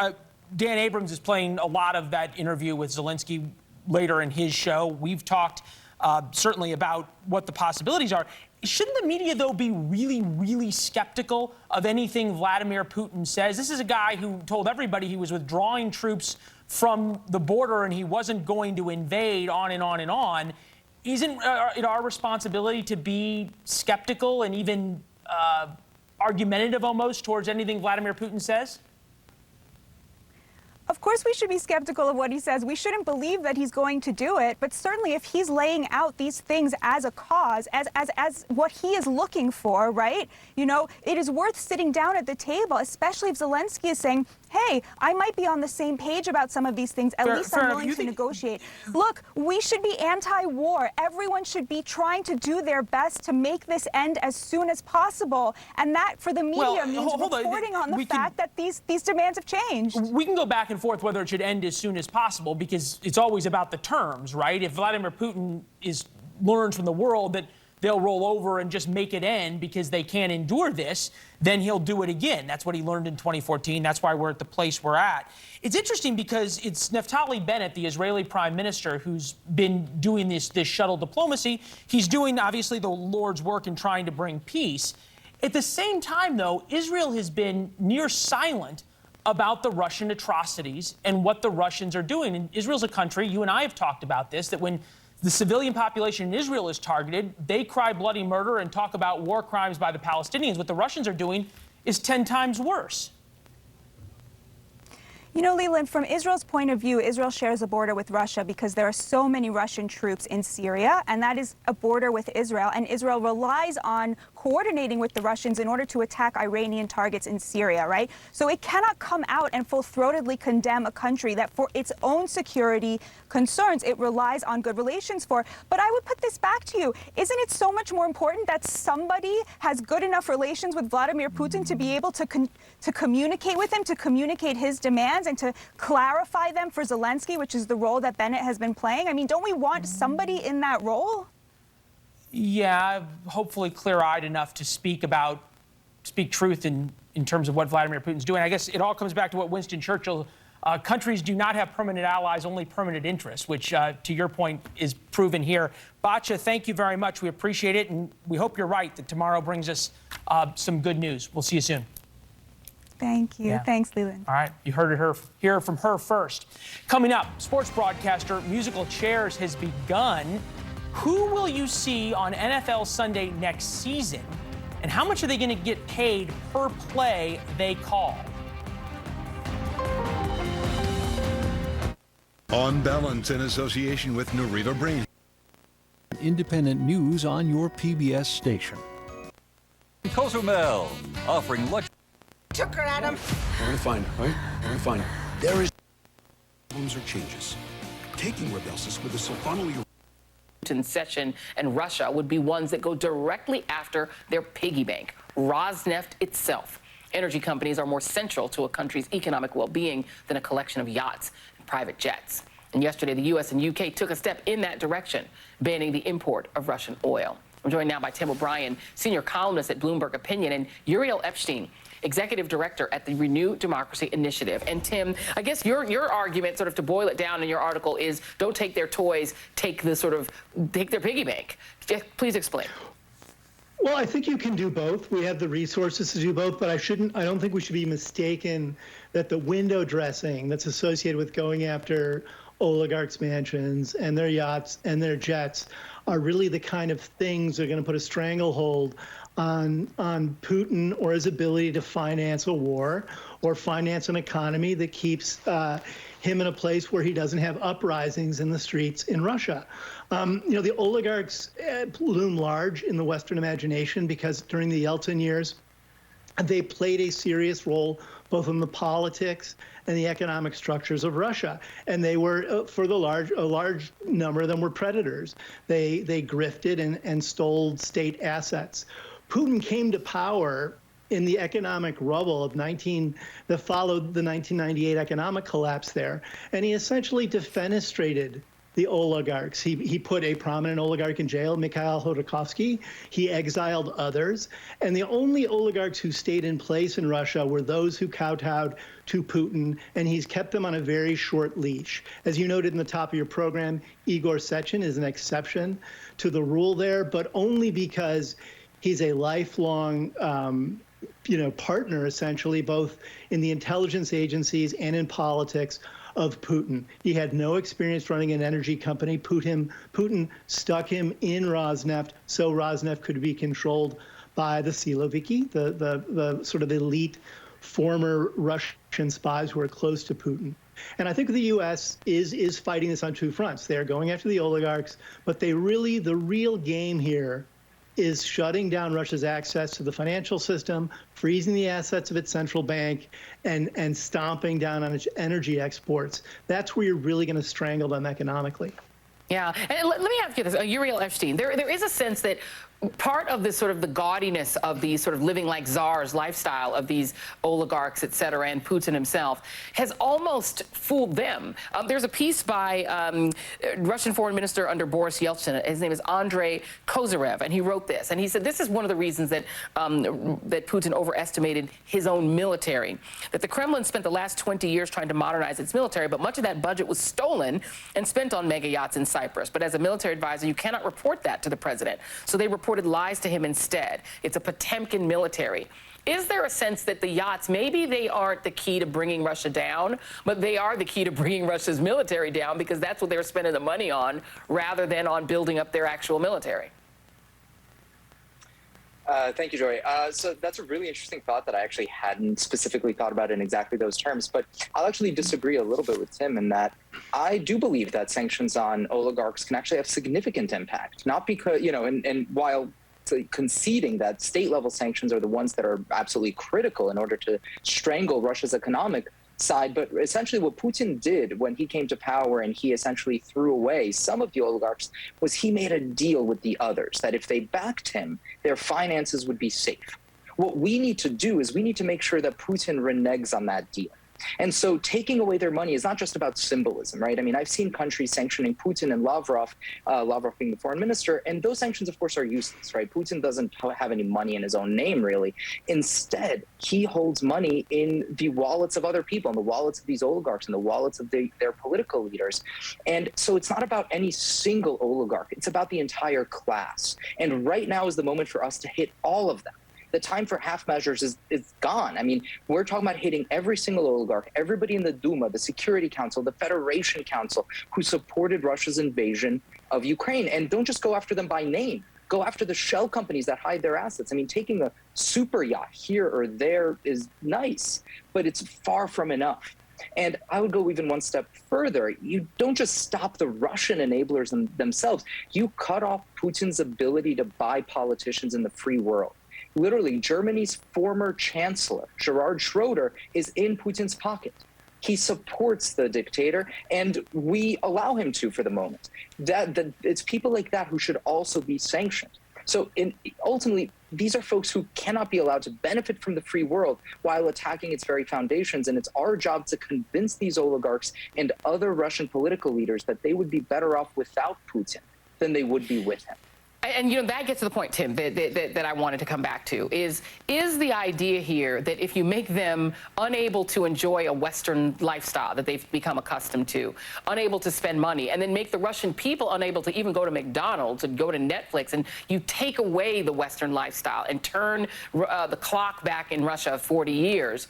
Dan Abrams is playing a lot of that interview with Zelenskyy later in his show. We've talked certainly about what the possibilities are. Shouldn't the media, though, be really, really skeptical of anything Vladimir Putin says? This is a guy who told everybody he was withdrawing troops from the border and he wasn't going to invade, on and on and on. isn't it our responsibility to be skeptical and even argumentative almost towards anything Vladimir Putin says? Of course we should be skeptical of what he says. We shouldn't believe that he's going to do it, but certainly if he's laying out these things as a cause, as what he is looking for, right? You know, it is worth sitting down at the table, especially if Zelenskyy is saying, hey, I might be on the same page about some of these things. At least I'm willing to negotiate. Look, we should be anti-war. Everyone should be trying to do their best to make this end as soon as possible. And that, for the media, means reporting on the fact that these demands have changed. We can go back and forth whether it should end as soon as possible, because it's always about the terms, right? If Vladimir Putin learns from the world that they'll roll over and just make it end because they can't endure this, then he'll do it again. That's what he learned in 2014. That's why we're at the place we're at. It's interesting because it's Naftali Bennett, the Israeli prime minister, who's been doing this shuttle diplomacy. He's doing, obviously, the Lord's work in trying to bring peace. At the same time, though, Israel has been near silent about the Russian atrocities and what the Russians are doing. And Israel's a country, you and I have talked about this, that when the civilian population in Israel is targeted, they cry bloody murder and talk about war crimes by the Palestinians. What the Russians are doing is 10 times worse. You know, Leland, from Israel's point of view, Israel shares a border with Russia because there are so many Russian troops in Syria, and that is a border with Israel. And Israel relies on coordinating with the Russians in order to attack Iranian targets in Syria, right? So it cannot come out and full-throatedly condemn a country that for its own security concerns it relies on good relations for. But I would put this back to you. Isn't it so much more important that somebody has good enough relations with Vladimir Putin to be able to communicate with him, to communicate his demands, and to clarify them for Zelenskyy, which is the role that Bennett has been playing? I mean, don't we want somebody in that role? Yeah, hopefully clear-eyed enough to speak truth in terms of what Vladimir Putin's doing. I guess it all comes back to what Winston Churchill, countries do not have permanent allies, only permanent interests, which, to your point, is proven here. Batya, thank you very much. We appreciate it, and we hope you're right that tomorrow brings us some good news. We'll see you soon. Thank you. Yeah. Thanks, Leland. All right. You hear from her first. Coming up, sports broadcaster Musical Chairs has begun. Who will you see on NFL Sunday next season? And how much are they going to get paid per play they call? On Balance, in association with Narita Brain. Independent news on your PBS station. Cozumel, offering luxury. Took her at him. We're going to find her, right? We're going to find her. There is problems or changes. Taking Rebelsis with a sulfonyl. Putin's session and Russia would be ones that go directly after their piggy bank, Rosneft itself. Energy companies are more central to a country's economic well-being than a collection of yachts and private jets. And yesterday, the U.S. and U.K. took a step in that direction, banning the import of Russian oil. I'm joined now by Tim O'Brien, senior columnist at Bloomberg Opinion, and Uriel Epstein, executive director at the Renew Democracy Initiative. And Tim, I guess your argument, sort of to boil it down in your article, is don't take their toys, take their piggy bank. Please explain. Well, I think you can do both. We have the resources to do both, but I don't think we should be mistaken that the window dressing that's associated with going after oligarchs' mansions and their yachts and their jets are really the kind of things that are going to put a stranglehold on Putin or his ability to finance a war or finance an economy that keeps him in a place where he doesn't have uprisings in the streets in Russia. The oligarchs loom large in the Western imagination because during the Yeltsin years, they played a serious role both in the politics and the economic structures of Russia. And they were, for a large number of them were predators. They grifted and stole state assets. Putin came to power in the economic rubble that followed the 1998 economic collapse there, and he essentially defenestrated the oligarchs. He put a prominent oligarch in jail, Mikhail Khodorkovsky. He exiled others, and the only oligarchs who stayed in place in Russia were those who kowtowed to Putin, and he's kept them on a very short leash. As you noted in the top of your program, Igor Sechin is an exception to the rule there, but only because he's a lifelong partner, essentially, both in the intelligence agencies and in politics of Putin. He had no experience running an energy company. Putin stuck him in Rosneft so Rosneft could be controlled by the Siloviki, the sort of elite former Russian spies who are close to Putin. And I think the U.S. is fighting this on two fronts. They're going after the oligarchs, but the real game here is shutting down Russia's access to the financial system, freezing the assets of its central bank, and stomping down on its energy exports. That's where you're really going to strangle them economically. Yeah, and let me ask you this, Uriel Epstein, there is a sense that part of this sort of the gaudiness of the sort of living like czars lifestyle of these oligarchs, et cetera, and Putin himself has almost fooled them. There's a piece by Russian foreign minister under Boris Yeltsin. His name is Andrei Kozyrev, and he wrote this. And he said this is one of the reasons that, that Putin overestimated his own military, that the Kremlin spent the last 20 years trying to modernize its military, but much of that budget was stolen and spent on mega yachts in Cyprus. But as a military advisor, you cannot report that to the president. So they reported lies to him instead. It's a Potemkin military. Is there a sense that the yachts, maybe they aren't the key to bringing Russia down, but they are the key to bringing Russia's military down because that's what they're spending the money on rather than on building up their actual military? Thank you, Joy. So that's a really interesting thought that I actually hadn't specifically thought about in exactly those terms, but I'll actually disagree a little bit with Tim in that I do believe that sanctions on oligarchs can actually have significant impact, not because, you know, and while conceding that state-level sanctions are the ones that are absolutely critical in order to strangle Russia's economic side, but essentially what Putin did when he came to power and he essentially threw away some of the oligarchs was he made a deal with the others that if they backed him, their finances would be safe. What we need to do is we need to make sure that Putin reneges on that deal. And so taking away their money is not just about symbolism, right? I mean, I've seen countries sanctioning Putin and Lavrov, Lavrov being the foreign minister, and those sanctions, of course, are useless, right? Putin doesn't have any money in his own name, really. Instead, he holds money in the wallets of other people, in the wallets of these oligarchs, in the wallets of their political leaders. And so it's not about any single oligarch. It's about the entire class. And right now is the moment for us to hit all of them. The time for half measures is gone. I mean, we're talking about hitting every single oligarch, everybody in the Duma, the Security Council, the Federation Council, who supported Russia's invasion of Ukraine. And don't just go after them by name. Go after the shell companies that hide their assets. I mean, taking a super yacht here or there is nice, but it's far from enough. And I would go even one step further. You don't just stop the Russian enablers themselves. You cut off Putin's ability to buy politicians in the free world. Literally, Germany's former chancellor, Gerhard Schroeder, is in Putin's pocket. He supports the dictator, and we allow him to for the moment. It's people like that who should also be sanctioned. So ultimately, these are folks who cannot be allowed to benefit from the free world while attacking its very foundations. And it's our job to convince these oligarchs and other Russian political leaders that they would be better off without Putin than they would be with him. And, you know, that gets to the point, Tim, that I wanted to come back to, is the idea here that if you make them unable to enjoy a Western lifestyle that they've become accustomed to, unable to spend money, and then make the Russian people unable to even go to McDonald's and go to Netflix, and you take away the Western lifestyle and turn the clock back in Russia 40 years,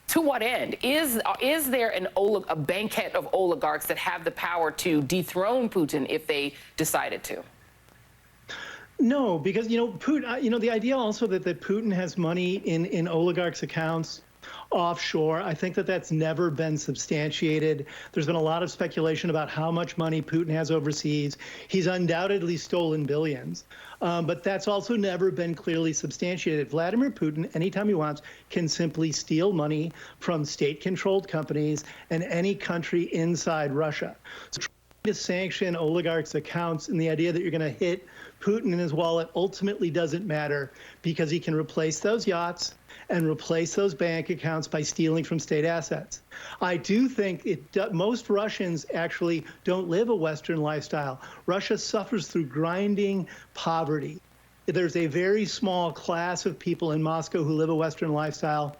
to what end? Is there a banquet of oligarchs that have the power to dethrone Putin if they decided to? No, because, Putin, the idea also that Putin has money in oligarchs' accounts offshore, I think that's never been substantiated. There's been a lot of speculation about how much money Putin has overseas. He's undoubtedly stolen billions, but that's also never been clearly substantiated. Vladimir Putin, anytime he wants, can simply steal money from state-controlled companies and any country inside Russia. So trying to sanction oligarchs' accounts and the idea that you're going to hit Putin in his wallet ultimately doesn't matter because he can replace those yachts and replace those bank accounts by stealing from state assets. I do think most Russians actually don't live a Western lifestyle. Russia suffers through grinding poverty. There's a very small class of people in Moscow who live a Western lifestyle,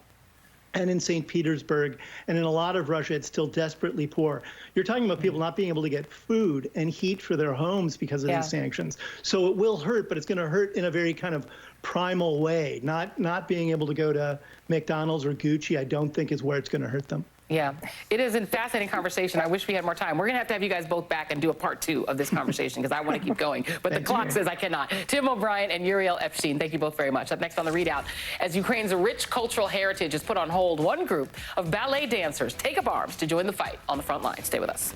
and in St. Petersburg, and in a lot of Russia, it's still desperately poor. You're talking about people not being able to get food and heat for their homes because of these sanctions. So it will hurt, but it's going to hurt in a very kind of primal way. Not being able to go to McDonald's or Gucci, I don't think is where it's going to hurt them. Yeah, it is a fascinating conversation. I wish we had more time. We're going to have you guys both back and do a part 2 of this conversation because I want to keep going. But the clock says I cannot. Tim O'Brien and Uriel Epstein, thank you both very much. Up next on the Readout, as Ukraine's rich cultural heritage is put on hold, one group of ballet dancers take up arms to join the fight on the front line. Stay with us.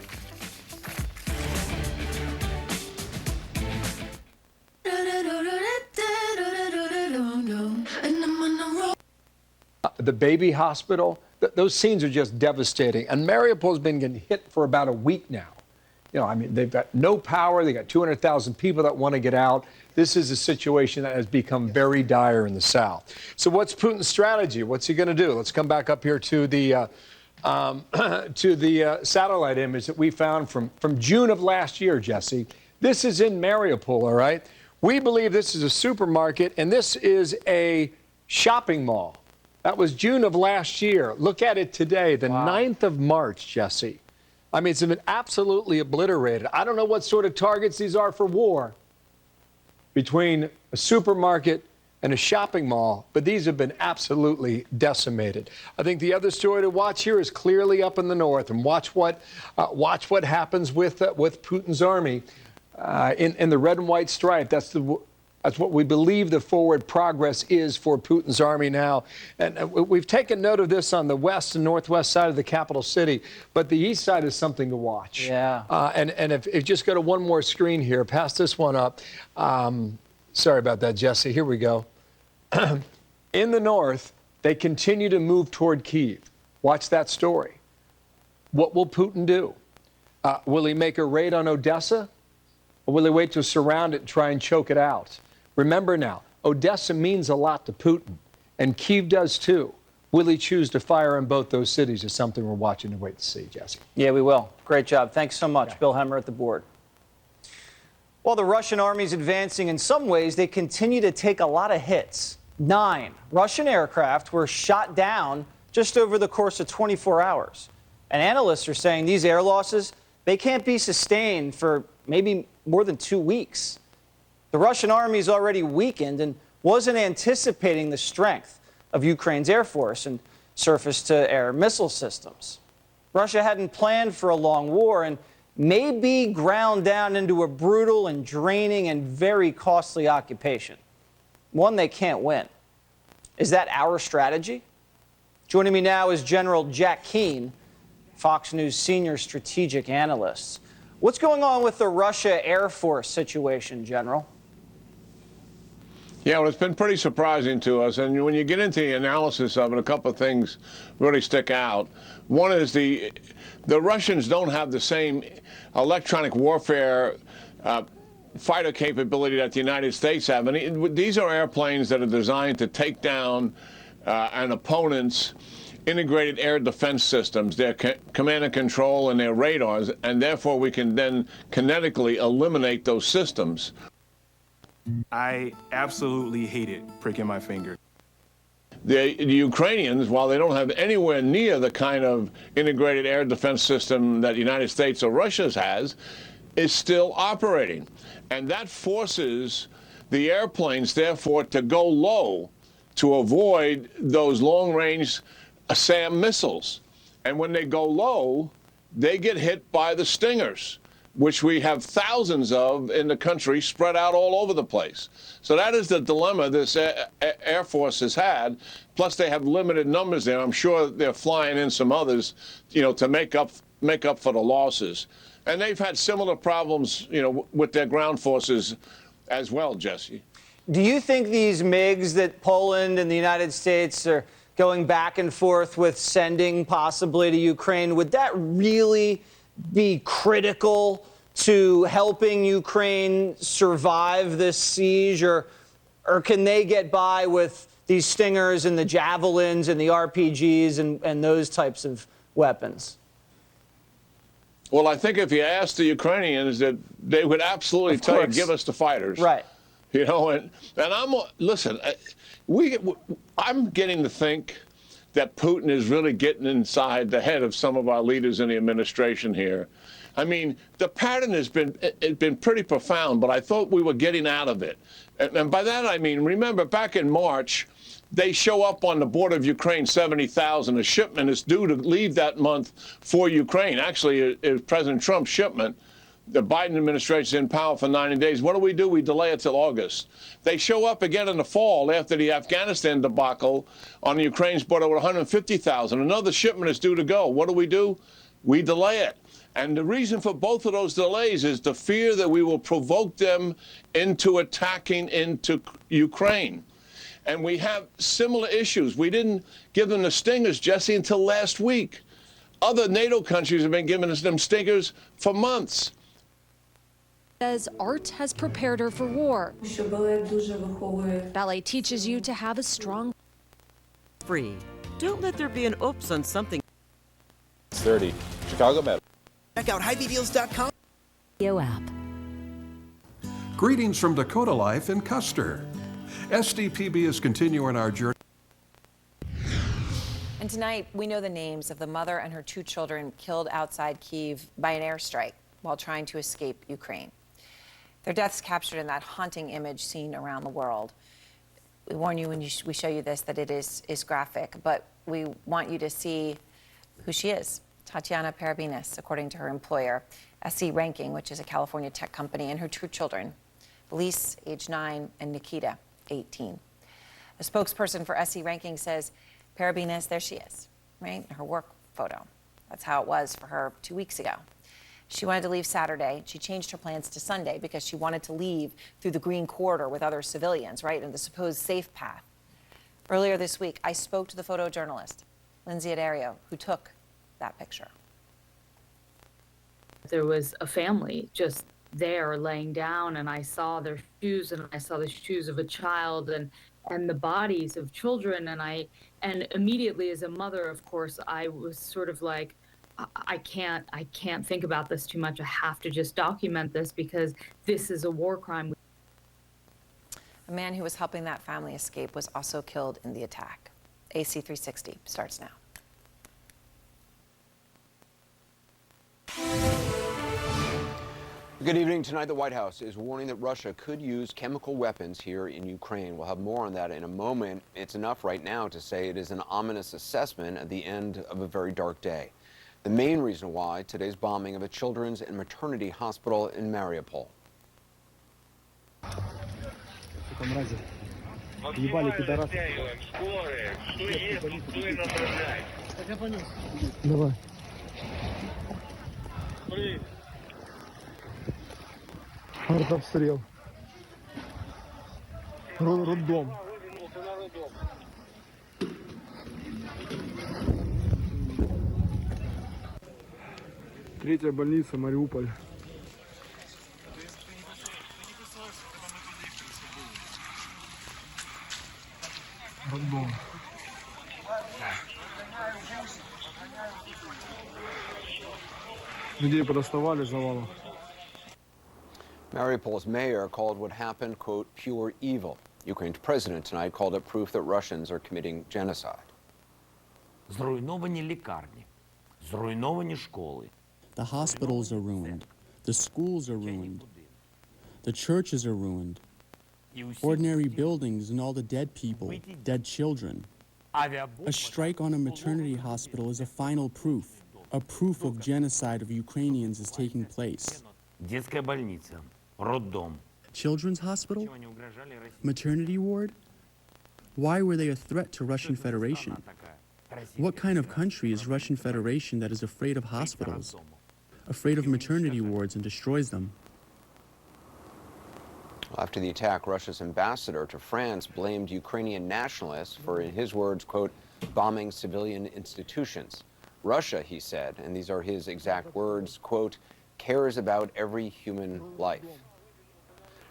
The baby hospital, those scenes are just devastating. And Mariupol's been getting hit for about a week now. You know, I mean, they've got no power. They got 200,000 people that want to get out. This is a situation that has become very dire in the south. So what's Putin's strategy? What's he going to do? Let's come back up here to the satellite image that we found from June of last year, Jesse. This is in Mariupol, all right? We believe this is a supermarket, and this is a shopping mall. That was June of last year. Look at it today, the 9th of March, Jesse. I mean, it's been absolutely obliterated. I don't know what sort of targets these are for war between a supermarket and a shopping mall, but these have been absolutely decimated. I think the other story to watch here is clearly up in the north, and watch what happens with Putin's army in the red and white stripe. That's what we believe the forward progress is for Putin's army now. And we've taken note of this on the west and northwest side of the capital city, but the east side is something to watch. Yeah. And if you just go to one more screen here, pass this one up. Sorry about that, Jesse. Here we go. In the north, they continue to move toward Kyiv. Watch that story. What will Putin do? Will he make a raid on Odessa? Or will he wait to surround it and try and choke it out? Remember now, Odessa means a lot to Putin, and Kyiv does too. Will he choose to fire in both those cities is something we're watching to wait to see, Jesse. Yeah, we will. Great job. Thanks so much, Bill Hemmer at the board. While the Russian army's advancing in some ways, they continue to take a lot of hits. 9 Russian aircraft were shot down just over the course of 24 hours. And analysts are saying these air losses, they can't be sustained for maybe more than 2 weeks. The Russian army is already weakened and wasn't anticipating the strength of Ukraine's air force and surface-to-air missile systems. Russia hadn't planned for a long war and may be ground down into a brutal and draining and very costly occupation, one they can't win. Is that our strategy? Joining me now is General Jack Keane, Fox News senior strategic analyst. What's going on with the Russia Air Force situation, General? Yeah, well, it's been pretty surprising to us. And when you get into the analysis of it, a couple of things really stick out. One is the Russians don't have the same electronic warfare fighter capability that the United States have. And these are airplanes that are designed to take down an opponent's integrated air defense systems, their command and control and their radars, and therefore we can then kinetically eliminate those systems. I absolutely hated pricking my finger. The Ukrainians, while they don't have anywhere near the kind of integrated air defense system that the United States or Russia has, is still operating. And that forces the airplanes, therefore, to go low to avoid those long-range SAM missiles. And when they go low, they get hit by the Stingers, which we have thousands of in the country spread out all over the place. So that is the dilemma this Air Force has had. Plus, they have limited numbers there. I'm sure they're flying in some others, to make up for the losses. And they've had similar problems, with their ground forces as well, Jesse. Do you think these MiGs that Poland and the United States are going back and forth with sending possibly to Ukraine, would that really be critical to helping Ukraine survive this siege, or can they get by with these Stingers and the Javelins and the RPGs and those types of weapons? Well, I think if you ask the Ukrainians, that they would absolutely tell you, give us the fighters. Right. And I'm getting to think that Putin is really getting inside the head of some of our leaders in the administration here. I mean, the pattern has been pretty profound, but I thought we were getting out of it. And by that I mean, remember back in March, They show up on the border of Ukraine, 70,000. A shipment is due to leave that month for Ukraine. Actually, it was President Trump's shipment. The Biden administration is in power for 90 days. What do? We delay it till August. They show up again in the fall after the Afghanistan debacle on the Ukraine's border with 150,000. Another shipment is due to go. What do? We delay it. And the reason for both of those delays is the fear that we will provoke them into attacking into Ukraine. And we have similar issues. We didn't give them the stingers, Jesse, until last week. Other NATO countries have been giving us them stingers for months. Says art has prepared her for war. Ballet teaches you to have a strong free. Don't let there be an oops on something. 30. Chicago Med. Check out HyVeeDeals.com. app. Greetings from Dakota Life in Custer. SDPB is continuing our journey. And tonight, we know the names of the mother and her 2 children killed outside Kyiv by an airstrike while trying to escape Ukraine. Their deaths captured in that haunting image seen around the world. We warn you when we show you this that it is graphic, but we want you to see who she is. Tatiana Parabinas, according to her employer, SC Ranking, which is a California tech company, and her 2 children, Elise, age 9, and Nikita, 18. A spokesperson for SC Ranking says, Parabinas, there she is, right? Her work photo. That's how it was for her 2 weeks ago. She wanted to leave Saturday. She changed her plans to Sunday because she wanted to leave through the green corridor with other civilians, right, in the supposed safe path. Earlier this week, I spoke to the photojournalist, Lindsay Adario, who took that picture. There was a family just there laying down, and I saw their shoes, and I saw the shoes of a child and the bodies of children, and immediately as a mother, of course, I was sort of like, I can't think about this too much. I have to just document this because this is a war crime. A man who was helping that family escape was also killed in the attack. AC 360 starts now. Good evening. Tonight, the White House is warning that Russia could use chemical weapons here in Ukraine. We'll have more on that in a moment. It's enough right now to say it is an ominous assessment at the end of a very dark day. The main reason why today's bombing of a children's and maternity hospital in Mariupol. Обстрел. Роддом. Третья больница, Мариуполь. Роддом. Людей подоставали завалом. Mariupol's mayor called what happened, quote, pure evil. Ukraine's president tonight called it proof that Russians are committing genocide. Зруйновані лікарні, зруйновані школи. The hospitals are ruined. The schools are ruined. The churches are ruined. Ordinary buildings and all the dead people, dead children. A strike on a maternity hospital is a final proof. A proof of genocide of Ukrainians is taking place. Детская больница, роддом. Children's hospital? Maternity ward? Why were they a threat to Russian Federation? What kind of country is Russian Federation that is afraid of hospitals, afraid of maternity wards and destroys them? After the attack, Russia's ambassador to France blamed Ukrainian nationalists for, in his words, quote, bombing civilian institutions. Russia, he said, and these are his exact words, quote, cares about every human life.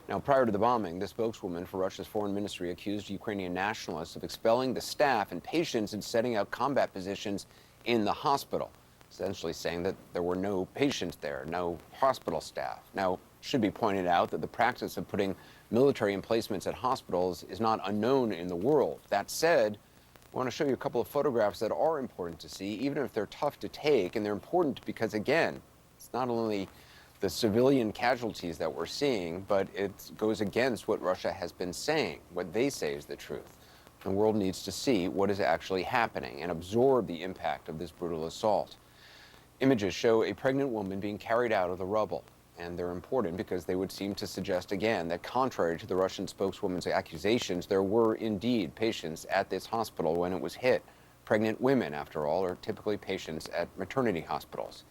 Now, prior to the bombing, the spokeswoman for Russia's foreign ministry accused Ukrainian nationalists of expelling the staff and patients and setting out combat positions in the hospital, essentially saying that there were no patients there, no hospital staff. Now, it should be pointed out that the practice of putting military emplacements at hospitals is not unknown in the world. That said, I want to show you a couple of photographs that are important to see, even if they're tough to take, and they're important because, again, it's not only the civilian casualties that we're seeing, but it goes against what Russia has been saying, what they say is the truth. The world needs to see what is actually happening and absorb the impact of this brutal assault. Images show a pregnant woman being carried out of the rubble, and they're important because they would seem to suggest again that contrary to the Russian spokeswoman's accusations, there were indeed patients at this hospital when it was hit. Pregnant women, after all, are typically patients at maternity hospitals.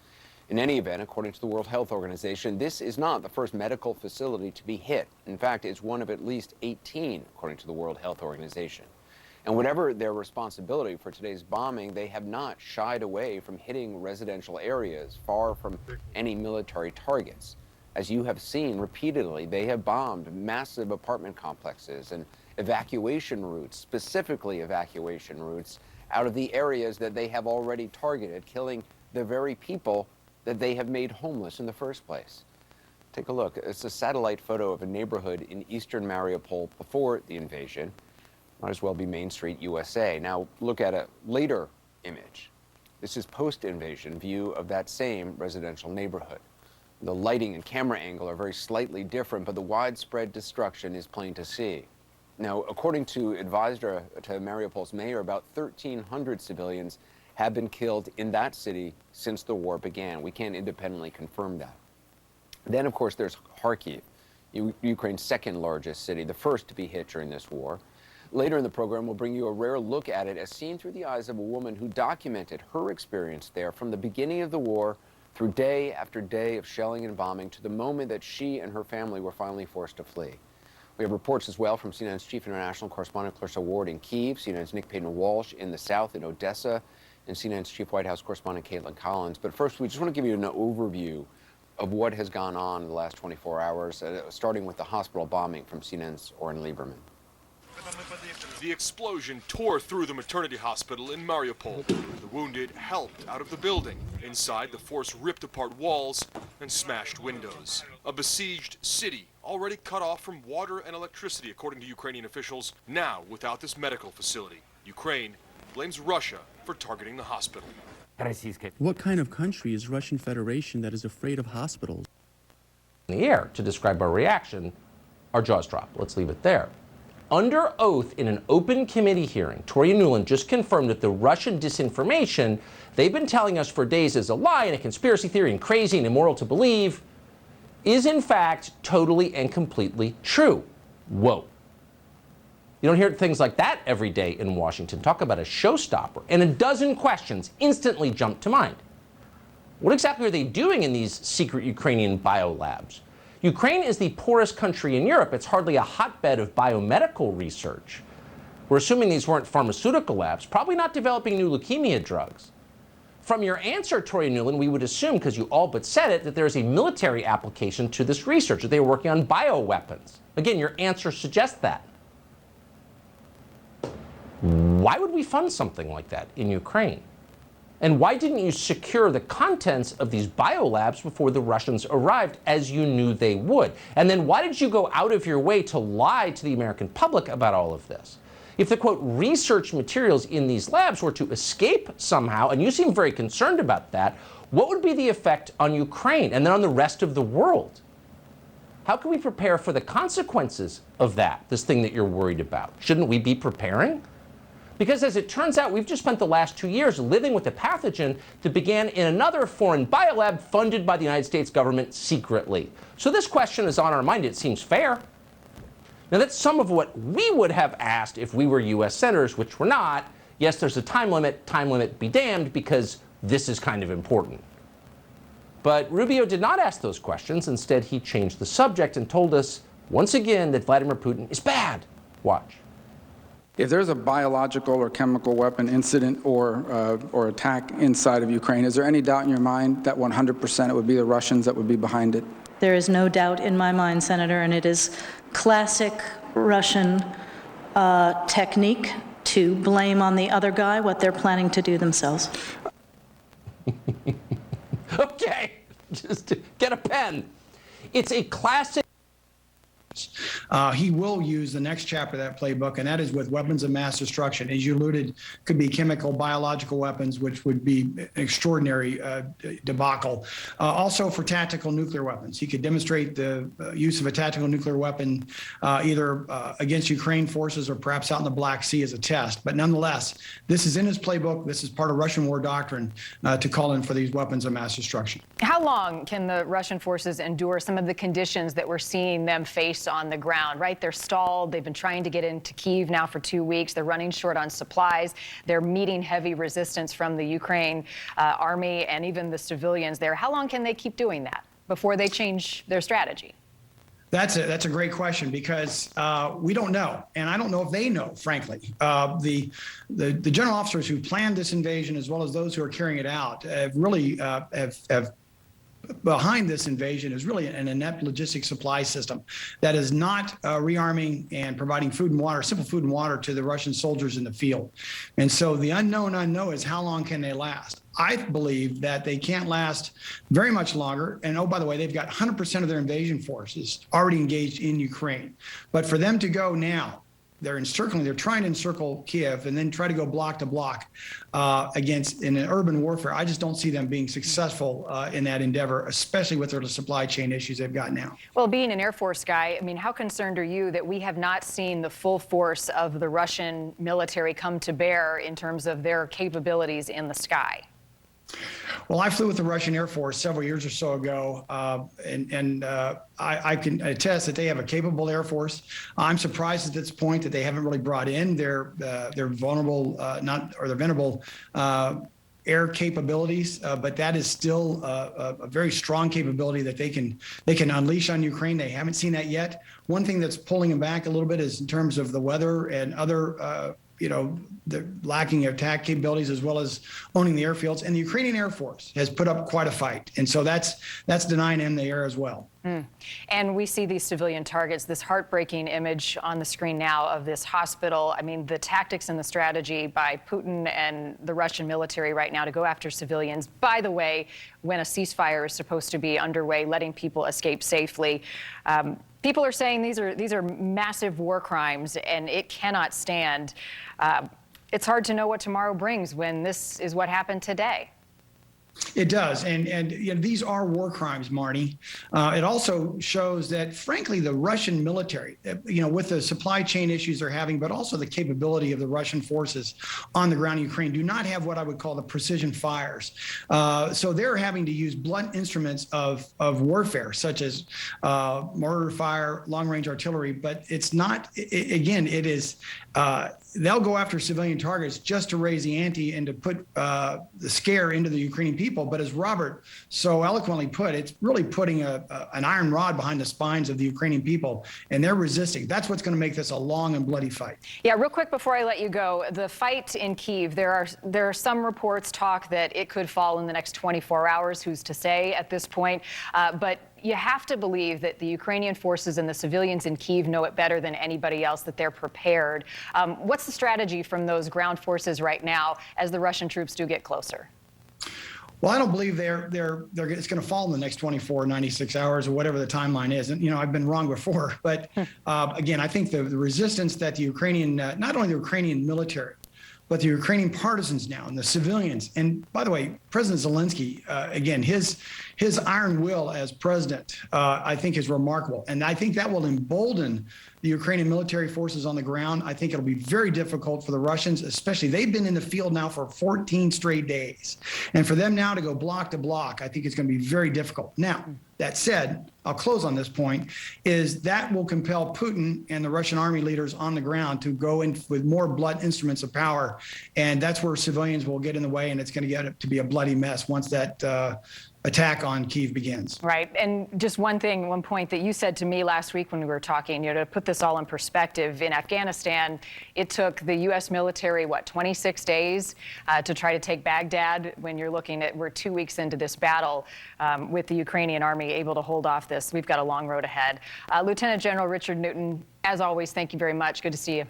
In any event, according to the World Health Organization, this is not the first medical facility to be hit. In fact, it's one of at least 18, according to the World Health Organization. And whatever their responsibility for today's bombing, they have not shied away from hitting residential areas far from any military targets. As you have seen repeatedly, they have bombed massive apartment complexes and evacuation routes, specifically evacuation routes, out of the areas that they have already targeted, killing the very people that they have made homeless in the first place. Take a look. It's a satellite photo of a neighborhood in eastern Mariupol before the invasion. Might as well be Main Street, USA. Now look at a later image. This is post-invasion view of that same residential neighborhood. The lighting and camera angle are very slightly different, but the widespread destruction is plain to see. Now, according to advisor to Mariupol's mayor, about 1,300 civilians have been killed in that city since the war began. We can't independently confirm that. Then, of course, there's Kharkiv, Ukraine's second largest city, the first to be hit during this war. Later in the program, we'll bring you a rare look at it as seen through the eyes of a woman who documented her experience there from the beginning of the war through day after day of shelling and bombing to the moment that she and her family were finally forced to flee. We have reports as well from CNN's chief international correspondent Clarissa Ward in Kyiv, CNN's Nick Payton-Walsh in the south in Odessa, and CNN's chief White House correspondent Caitlin Collins. But first, we just want to give you an overview of what has gone on in the last 24 hours, starting with the hospital bombing from CNN's Oren Lieberman. The explosion tore through the maternity hospital in Mariupol. The wounded helped out of the building. Inside, the force ripped apart walls and smashed windows. A besieged city already cut off from water and electricity, according to Ukrainian officials, now without this medical facility. Ukraine blames Russia for targeting the hospital. What kind of country is Russian Federation that is afraid of hospitals? In the air to describe our reaction, our jaws drop. Let's leave it there. Under oath in an open committee hearing, Toria Nuland just confirmed that the Russian disinformation they've been telling us for days is a lie and a conspiracy theory and crazy and immoral to believe is in fact totally and completely true. Whoa. You don't hear things like that every day in Washington. Talk about a showstopper. And a dozen questions instantly jump to mind. What exactly are they doing in these secret Ukrainian biolabs? Ukraine is the poorest country in Europe. It's hardly a hotbed of biomedical research. We're assuming these weren't pharmaceutical labs, probably not developing new leukemia drugs. From your answer, Toria Nuland, we would assume, because you all but said it, that there's a military application to this research, that they were working on bioweapons. Again, your answer suggests that. Why would we fund something like that in Ukraine? And why didn't you secure the contents of these biolabs before the Russians arrived, as you knew they would? And then why did you go out of your way to lie to the American public about all of this? If the, quote, research materials in these labs were to escape somehow, and you seem very concerned about that, what would be the effect on Ukraine and then on the rest of the world? How can we prepare for the consequences of that, this thing that you're worried about? Shouldn't we be preparing? Because as it turns out, we've just spent the last 2 years living with a pathogen that began in another foreign biolab funded by the United States government secretly. So this question is on our mind. It seems fair. Now, that's some of what we would have asked if we were U.S. senators, which we're not. Yes, there's a time limit be damned, because this is kind of important. But Rubio did not ask those questions. Instead, he changed the subject and told us, once again, that Vladimir Putin is bad. Watch. If there's a biological or chemical weapon incident or attack inside of Ukraine, is there any doubt in your mind that 100% it would be the Russians that would be behind it? There is no doubt in my mind, Senator, and it is classic Russian technique to blame on the other guy what they're planning to do themselves. Okay, just get a pen. It's a classic. he will use the next chapter of that playbook, and that is with weapons of mass destruction. As you alluded, could be chemical, biological weapons, which would be an extraordinary debacle. Also for tactical nuclear weapons. He could demonstrate the use of a tactical nuclear weapon either against Ukraine forces or perhaps out in the Black Sea as a test. But nonetheless, this is in his playbook. This is part of Russian war doctrine to call in for these weapons of mass destruction. How long can the Russian forces endure some of the conditions that we're seeing them face on the ground, right? They're stalled. They've been trying to get into Kyiv now for 2 weeks. They're running short on supplies. They're meeting heavy resistance from the Ukraine army and even the civilians there. How long can they keep doing that before they change their strategy? That's a great question, because we don't know, and I don't know if they know, frankly. The general officers who planned this invasion, as well as those who are carrying it out, have really have behind this invasion is really an inept logistic supply system that is not rearming and providing food and water, simple food and water, to the Russian soldiers in the field. And so the unknown is how long can they last? I believe that they can't last very much longer. And oh, by the way, they've got 100% of their invasion forces already engaged in Ukraine. But for them to go now, they're trying to encircle Kiev and then try to go block to block in an urban warfare. I just don't see them being successful in that endeavor, especially with their supply chain issues they've got now. Well, being an Air Force guy, I mean, how concerned are you that we have not seen the full force of the Russian military come to bear in terms of their capabilities in the sky? Well, I flew with the Russian Air Force several years or so ago, and I can attest that they have a capable Air Force. I'm surprised at this point that they haven't really brought in their vulnerable, their venerable air capabilities, but that is still a very strong capability that they can unleash on Ukraine. They haven't seen that yet. One thing that's pulling them back a little bit is in terms of the weather and other the lacking attack capabilities, as well as owning the airfields. And the Ukrainian Air Force has put up quite a fight. And so that's denying them the air as well. And we see these civilian targets, this heartbreaking image on the screen now of this hospital. I mean, the tactics and the strategy by Putin and the Russian military right now to go after civilians. By the way, when a ceasefire is supposed to be underway, letting people escape safely. People are saying these are massive war crimes, and it cannot stand. It's hard to know what tomorrow brings when this is what happened today. It does, and these are war crimes, Marty. It also shows that, frankly, the Russian military, with the supply chain issues they're having, but also the capability of the Russian forces on the ground in Ukraine, do not have what I would call the precision fires. So they're having to use blunt instruments of warfare, such as mortar fire, long-range artillery. But it's not. It is. They'll go after civilian targets just to raise the ante and to put the scare into the Ukrainian people. But as Robert so eloquently put, it's really putting an iron rod behind the spines of the Ukrainian people, and they're resisting. That's what's going to make this a long and bloody fight. Yeah, real quick before I let you go, the fight in Kyiv, there are some reports talk that it could fall in the next 24 hours. Who's to say at this point? But you have to believe that the Ukrainian forces and the civilians in Kyiv know it better than anybody else, that they're prepared. What's the strategy from those ground forces right now as the Russian troops do get closer? Well, I don't believe it's going to fall in the next 24, 96 hours or whatever the timeline is. And, I've been wrong before. But again, I think the resistance that the Ukrainian, not only the Ukrainian military, but the Ukrainian partisans now and the civilians. And by the way, President Zelenskyy, again, his iron will as president, I think is remarkable. And I think that will embolden the Ukrainian military forces on the ground. I think it'll be very difficult for the Russians, especially they've been in the field now for 14 straight days. And for them now to go block to block, I think it's going to be very difficult. Now, that said, I'll close on this point, is that will compel Putin and the Russian army leaders on the ground to go in with more blunt instruments of power. And that's where civilians will get in the way, and it's going to get to be a bloody mess once that attack on Kyiv begins. Right. And just one point that you said to me last week when we were talking, to put this all in perspective, in Afghanistan, it took the U.S. military, 26 days to try to take Baghdad. When you're looking at, we're 2 weeks into this battle with the Ukrainian army able to hold off this. We've got a long road ahead. Lieutenant General Richard Newton, as always, thank you very much. Good to see you.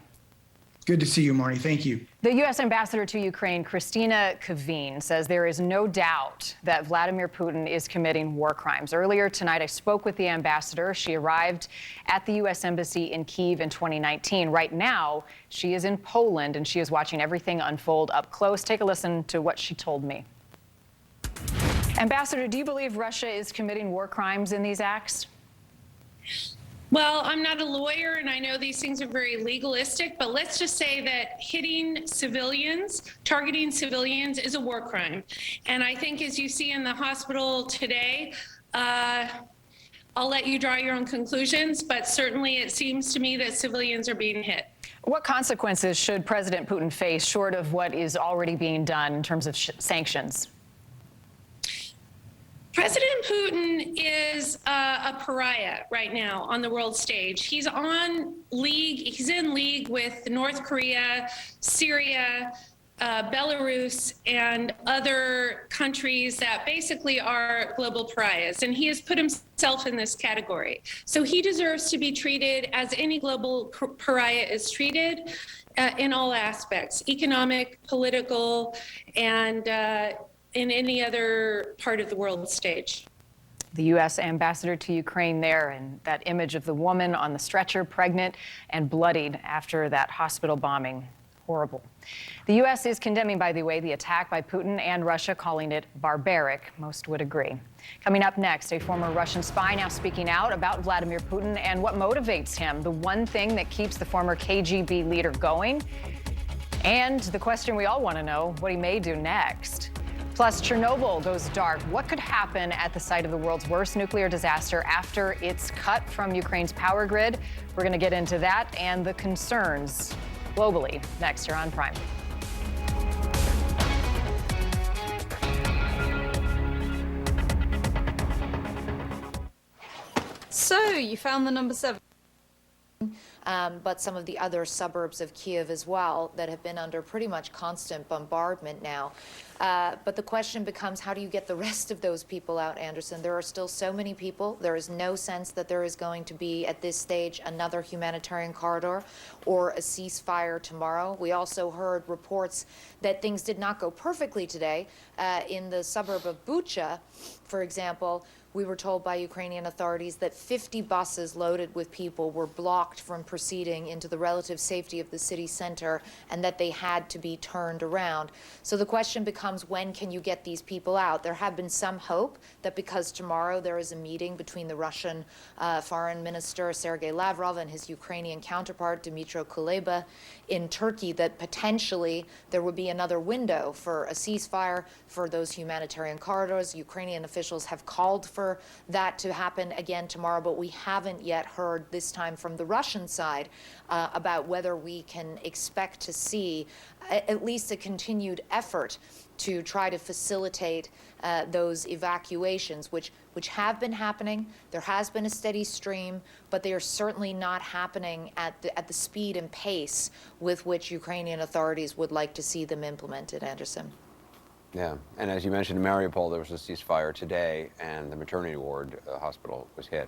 Good to see you, Marnie. Thank you. The U.S. ambassador to Ukraine, Kristina Kvien, says there is no doubt that Vladimir Putin is committing war crimes. Earlier tonight, I spoke with the ambassador. She arrived at the U.S. Embassy in Kyiv in 2019. Right now, she is in Poland, and she is watching everything unfold up close. Take a listen to what she told me. Ambassador, do you believe Russia is committing war crimes in these acts? Well, I'm not a lawyer, and I know these things are very legalistic, but let's just say that hitting civilians, targeting civilians is a war crime. And I think, as you see in the hospital today, I'll let you draw your own conclusions, but certainly it seems to me that civilians are being hit. What consequences should President Putin face short of what is already being done in terms of sanctions? President Putin is a pariah right now on the world stage. He's in league with North Korea, Syria, Belarus, and other countries that basically are global pariahs. And he has put himself in this category. So he deserves to be treated as any global pariah is treated in all aspects, economic, political, and in any other part of the world stage. The U.S. ambassador to Ukraine there, and that image of the woman on the stretcher, pregnant and bloodied after that hospital bombing. Horrible. The U.S. is condemning, by the way, the attack by Putin and Russia, calling it barbaric. Most would agree. Coming up next, a former Russian spy now speaking out about Vladimir Putin and what motivates him, the one thing that keeps the former KGB leader going, and the question we all want to know, what he may do next. Plus, Chernobyl goes dark. What could happen at the site of the world's worst nuclear disaster after it's cut from Ukraine's power grid? We're going to get into that and the concerns globally next here on Prime. So, you found the number 7. But some of the other suburbs of Kyiv as well that have been under pretty much constant bombardment now. But the question becomes, how do you get the rest of those people out, Anderson? There are still so many people. There is no sense that there is going to be, at this stage, another humanitarian corridor or a ceasefire tomorrow. We also heard reports that things did not go perfectly today. In the suburb of Bucha, for example, we were told by Ukrainian authorities that 50 buses loaded with people were blocked from proceeding into the relative safety of the city center, and that they had to be turned around. So the question becomes, when can you get these people out? There have been some hope that because tomorrow there is a meeting between the Russian Foreign Minister Sergei Lavrov and his Ukrainian counterpart Dmytro Kuleba in Turkey, that potentially there would be another window for a ceasefire, for those humanitarian corridors. Ukrainian officials have called for that to happen again tomorrow, but we haven't yet heard this time from the Russian side about whether we can expect to see at least a continued effort to try to facilitate those evacuations, which have been happening. There has been a steady stream, but they are certainly not happening at the speed and pace with which Ukrainian authorities would like to see them implemented, Anderson. Yeah, and as you mentioned in Mariupol, there was a ceasefire today, and the maternity ward hospital was hit.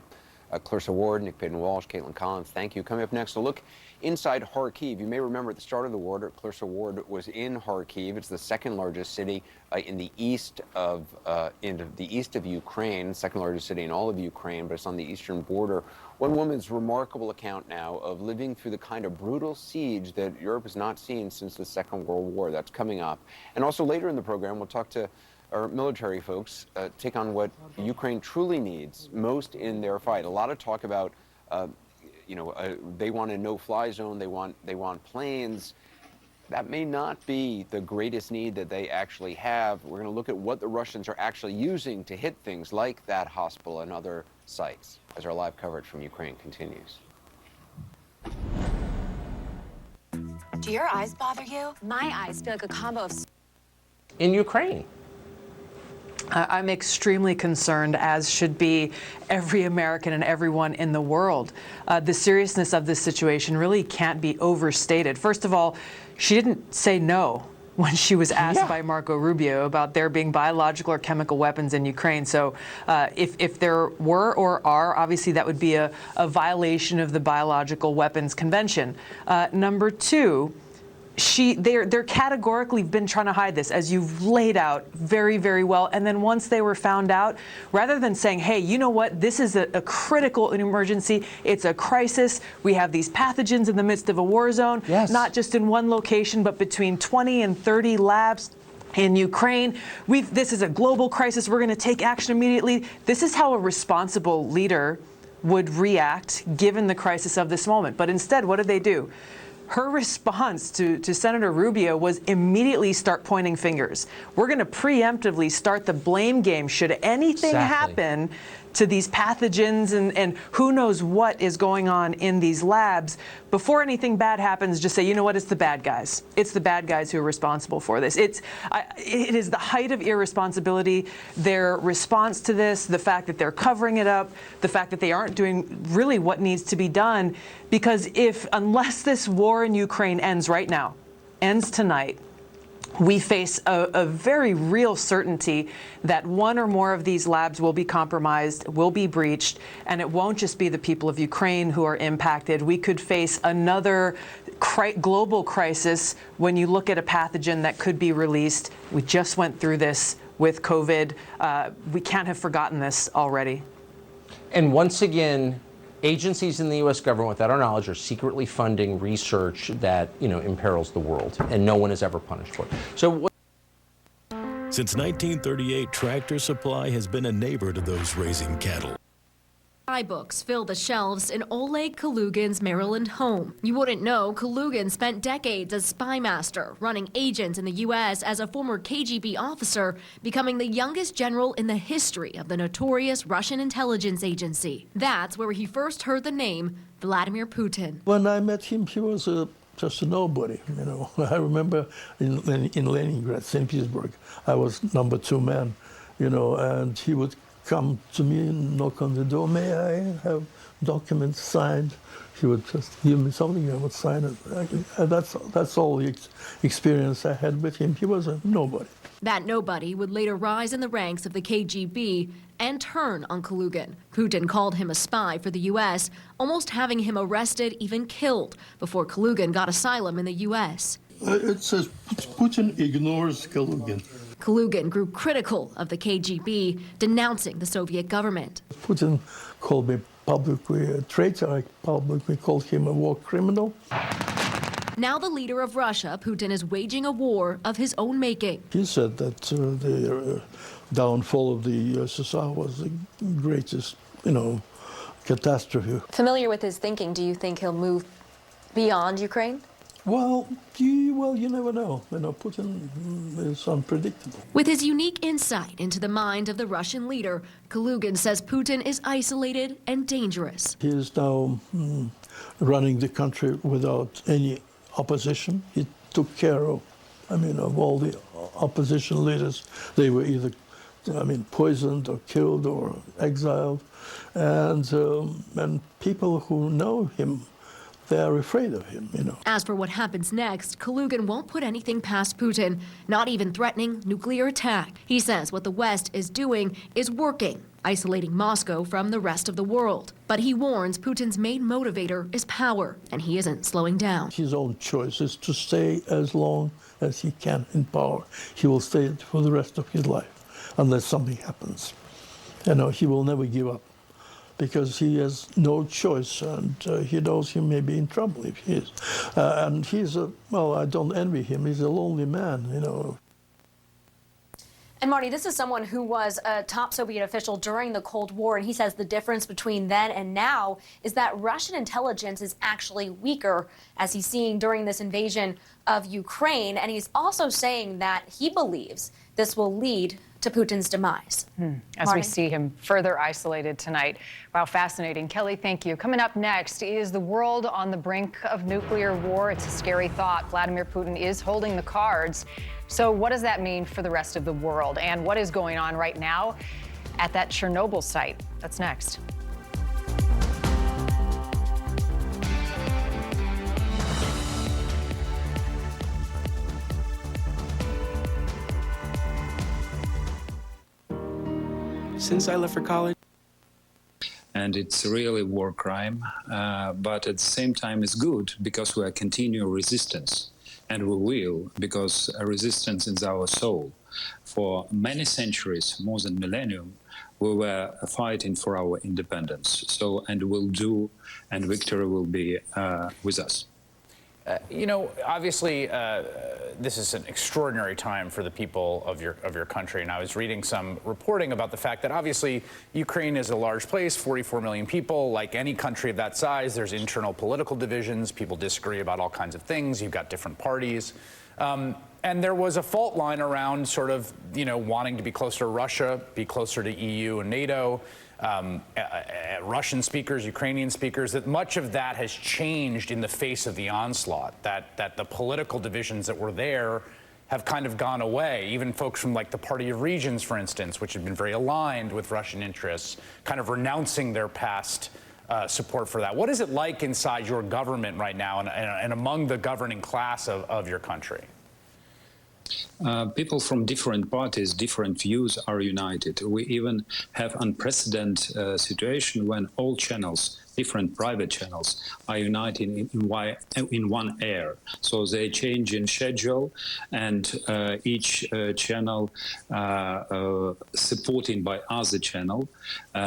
Clarissa Ward, Nick Payton-Walsh, Caitlin Collins, thank you. Coming up next, a look inside Kharkiv. You may remember at the start of the war, Clarissa Ward was in Kharkiv. It's the second largest city in the east of Ukraine, second largest city in all of Ukraine, but it's on the eastern border. One woman's remarkable account now of living through the kind of brutal siege that Europe has not seen since the Second World War. That's coming up. And also later in the program, we'll talk to our military folks, take on what Ukraine truly needs most in their fight. A lot of talk about, they want a no-fly zone, they want planes. That may not be the greatest need that they actually have. We're going to look at what the Russians are actually using to hit things like that hospital and other sites as our live coverage from Ukraine continues. Do your eyes bother you? My eyes feel like a combo of... In Ukraine. I'm extremely concerned, as should be every American and everyone in the world. The seriousness of this situation really can't be overstated. First of all, she didn't say no when she was asked by Marco Rubio about there being biological or chemical weapons in Ukraine. So if there were or are, obviously that would be a violation of the Biological Weapons Convention. Number two, they're categorically been trying to hide this, as you've laid out very, very well. And then once they were found out, rather than saying, hey, you know what, this is a critical emergency, it's a crisis, we have these pathogens in the midst of a war zone, not just in one location, but between 20 and 30 labs in Ukraine. This is a global crisis, we're going to take action immediately. This is how a responsible leader would react given the crisis of this moment. But instead, what did they do? Her response to Senator Rubio was immediately start pointing fingers. We're going to preemptively start the blame game should anything happen to these pathogens and who knows what is going on in these labs. Before anything bad happens, just say, you know what, it's the bad guys. It's the bad guys who are responsible for this. It is the height of irresponsibility. Their response to this, the fact that they're covering it up, the fact that they aren't doing really what needs to be done, because unless this war in Ukraine ends right now, ends tonight, we face a very real certainty that one or more of these labs will be compromised, will be breached, and it won't just be the people of Ukraine who are impacted. We could face another global crisis when you look at a pathogen that could be released. We just went through this with COVID. We can't have forgotten this already. And once again, agencies in the U.S. government, without our knowledge, are secretly funding research that, imperils the world, and no one is ever punished for it. So, since 1938, Tractor Supply has been a neighbor to those raising cattle. Books fill the shelves in Oleg Kalugin's Maryland home. You wouldn't know Kalugin spent decades as spy master, running agents in the U.S. as a former KGB officer, becoming the youngest general in the history of the notorious Russian intelligence agency. That's where he first heard the name Vladimir Putin. When I met him, he was just a nobody, I remember in Leningrad, St. Petersburg, I was number 2 man, and he would come to me and knock on the door. May I have documents signed? He would just give me something, I would sign it. That's all the experience I had with him. He was a nobody. That nobody would later rise in the ranks of the KGB and turn on Kalugin. Putin called him a spy for the U.S., almost having him arrested, even killed, before Kalugin got asylum in the U.S. It says Putin ignores Kalugin. Kalugin grew critical of the KGB, denouncing the Soviet government. Putin called me publicly a traitor. I publicly called him a war criminal. Now the leader of Russia, Putin is waging a war of his own making. He said that the downfall of the USSR was the greatest, catastrophe. Familiar with his thinking, do you think he'll move beyond Ukraine? Well, you never know. Putin is unpredictable. With his unique insight into the mind of the Russian leader, Kalugin says Putin is isolated and dangerous. He is now running the country without any opposition. He took care of all the opposition leaders. They were either, poisoned or killed or exiled. And people who know him, they are afraid of him, As for what happens next, Kalugin won't put anything past Putin, not even threatening nuclear attack. He says what the West is doing is working, isolating Moscow from the rest of the world. But he warns Putin's main motivator is power, and he isn't slowing down. His own choice is to stay as long as he can in power. He will stay for the rest of his life, unless something happens. He will never give up, because he has no choice, and he knows he may be in trouble if he is. And he's I don't envy him. He's a lonely man, And Marty, this is someone who was a top Soviet official during the Cold War, and he says the difference between then and now is that Russian intelligence is actually weaker, as he's seeing during this invasion of Ukraine. And he's also saying that he believes this will lead to Putin's demise. As Marty? we see him further isolated tonight. Wow, fascinating. Kelly, thank you. Coming up next, is the world on the brink of nuclear war? It's a scary thought. Vladimir Putin is holding the cards. So what does that mean for the rest of the world? And what is going on right now at that Chernobyl site? That's next. Since I left for college. And it's really a war crime, but at the same time it's good because we are continuing resistance. and we will, because resistance is our soul. For many centuries, more than millennium, we were fighting for our independence. So, and we'll do, and victory will be with us. You know, obviously, this is an extraordinary time for the people of your country. And I was reading some reporting about the fact that obviously Ukraine is a large place, 44 million people. Like any country of that size, there's internal political divisions. People disagree about all kinds of things. You've got different parties. And there was a fault line around sort of, you know, wanting to be closer to Russia, be closer to EU and NATO. Russian speakers, Ukrainian speakers, that much of that has changed in the face of the onslaught, that the political divisions that were there have kind of gone away. Even folks from like the Party of Regions, for instance, which have been very aligned with Russian interests, kind of renouncing their past support for that. What is it like inside your government right now and among the governing class of your country? People from different parties, different views are united. We even have unprecedented situation when all channels, different private channels, are united in one air. So they change in schedule, and each channel supported by other channel.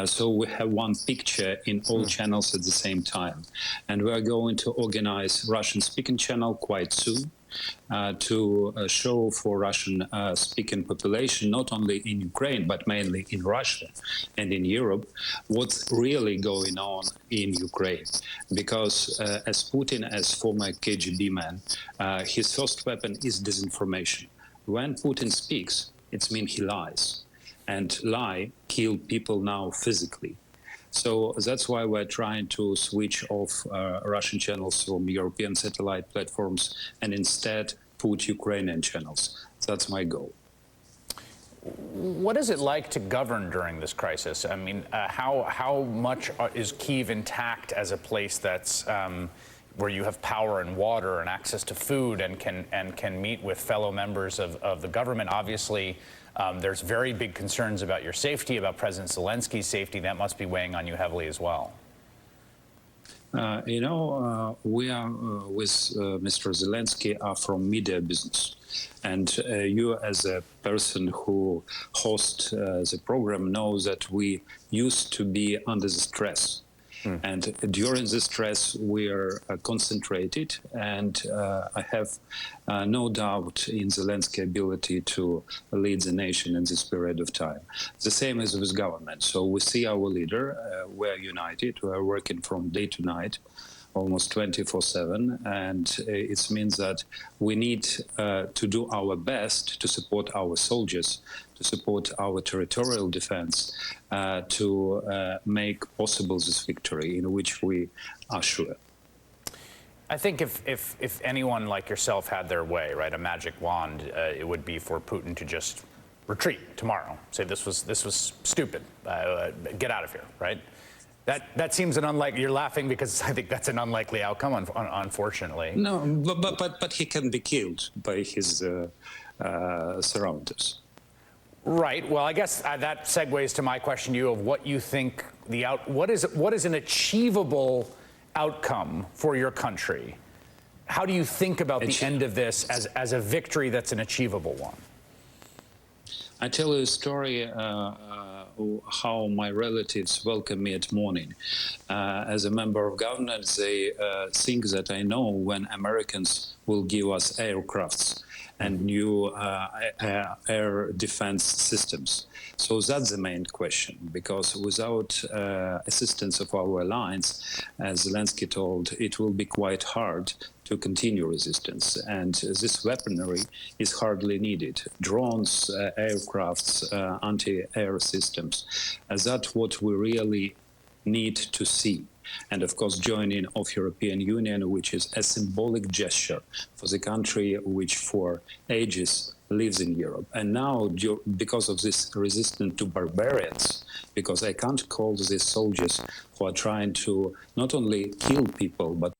So we have one picture in all channels at the same time. And we are going to organize Russian-speaking channel quite soon. To show for Russian-speaking population, not only in Ukraine, but mainly in Russia and in Europe, what's really going on in Ukraine. Because as Putin, as former KGB man, his first weapon is disinformation. When Putin speaks, it means he lies. And lie kill people now physically. So that's why we're trying to switch off Russian channels from European satellite platforms and instead put Ukrainian channels. That's my goal. What is it like to govern during this crisis? I mean, how much is Kyiv intact as a place that's where you have power and water and access to food and can meet with fellow members of the government? Obviously, there's very big concerns about your safety, about President Zelensky's safety. That must be weighing on you heavily as well. You know, we are with Mr. Zelensky are from media business. And you as a person who hosts the program know that we used to be under the stress. And during the stress, we are concentrated, and I have no doubt in Zelensky's ability to lead the nation in this period of time. The same as with government. So we see our leader, we're united, we're working from day to night, almost 24/7, and it means that we need to do our best to support our soldiers, to support our territorial defense, to make possible this victory in which we are sure. I think if anyone like yourself had their way, right, a magic wand, it would be for Putin to just retreat tomorrow, say this was stupid, get out of here, right? That seems an unlikely. You're laughing because I think that's an unlikely outcome, unfortunately. No, but he can be killed by his surrounders. Right. Well, I guess that segues to my question to you of what you think what is an achievable outcome for your country? How do you think about the end of this as a victory that's an achievable one? I tell you a story how my relatives welcome me at morning. As a member of government, they think that I know when Americans will give us aircrafts and new air defense systems. So that's the main question, because without assistance of our alliance, as Zelensky told, it will be quite hard to continue resistance. And this weaponry is hardly needed. Drones, aircrafts, anti-air systems, that's what we really need to see. And of course, joining of European Union, which is a symbolic gesture for the country which for ages lives in Europe. And now, because of this resistance to barbarians, because I can't call these soldiers who are trying to not only kill people, but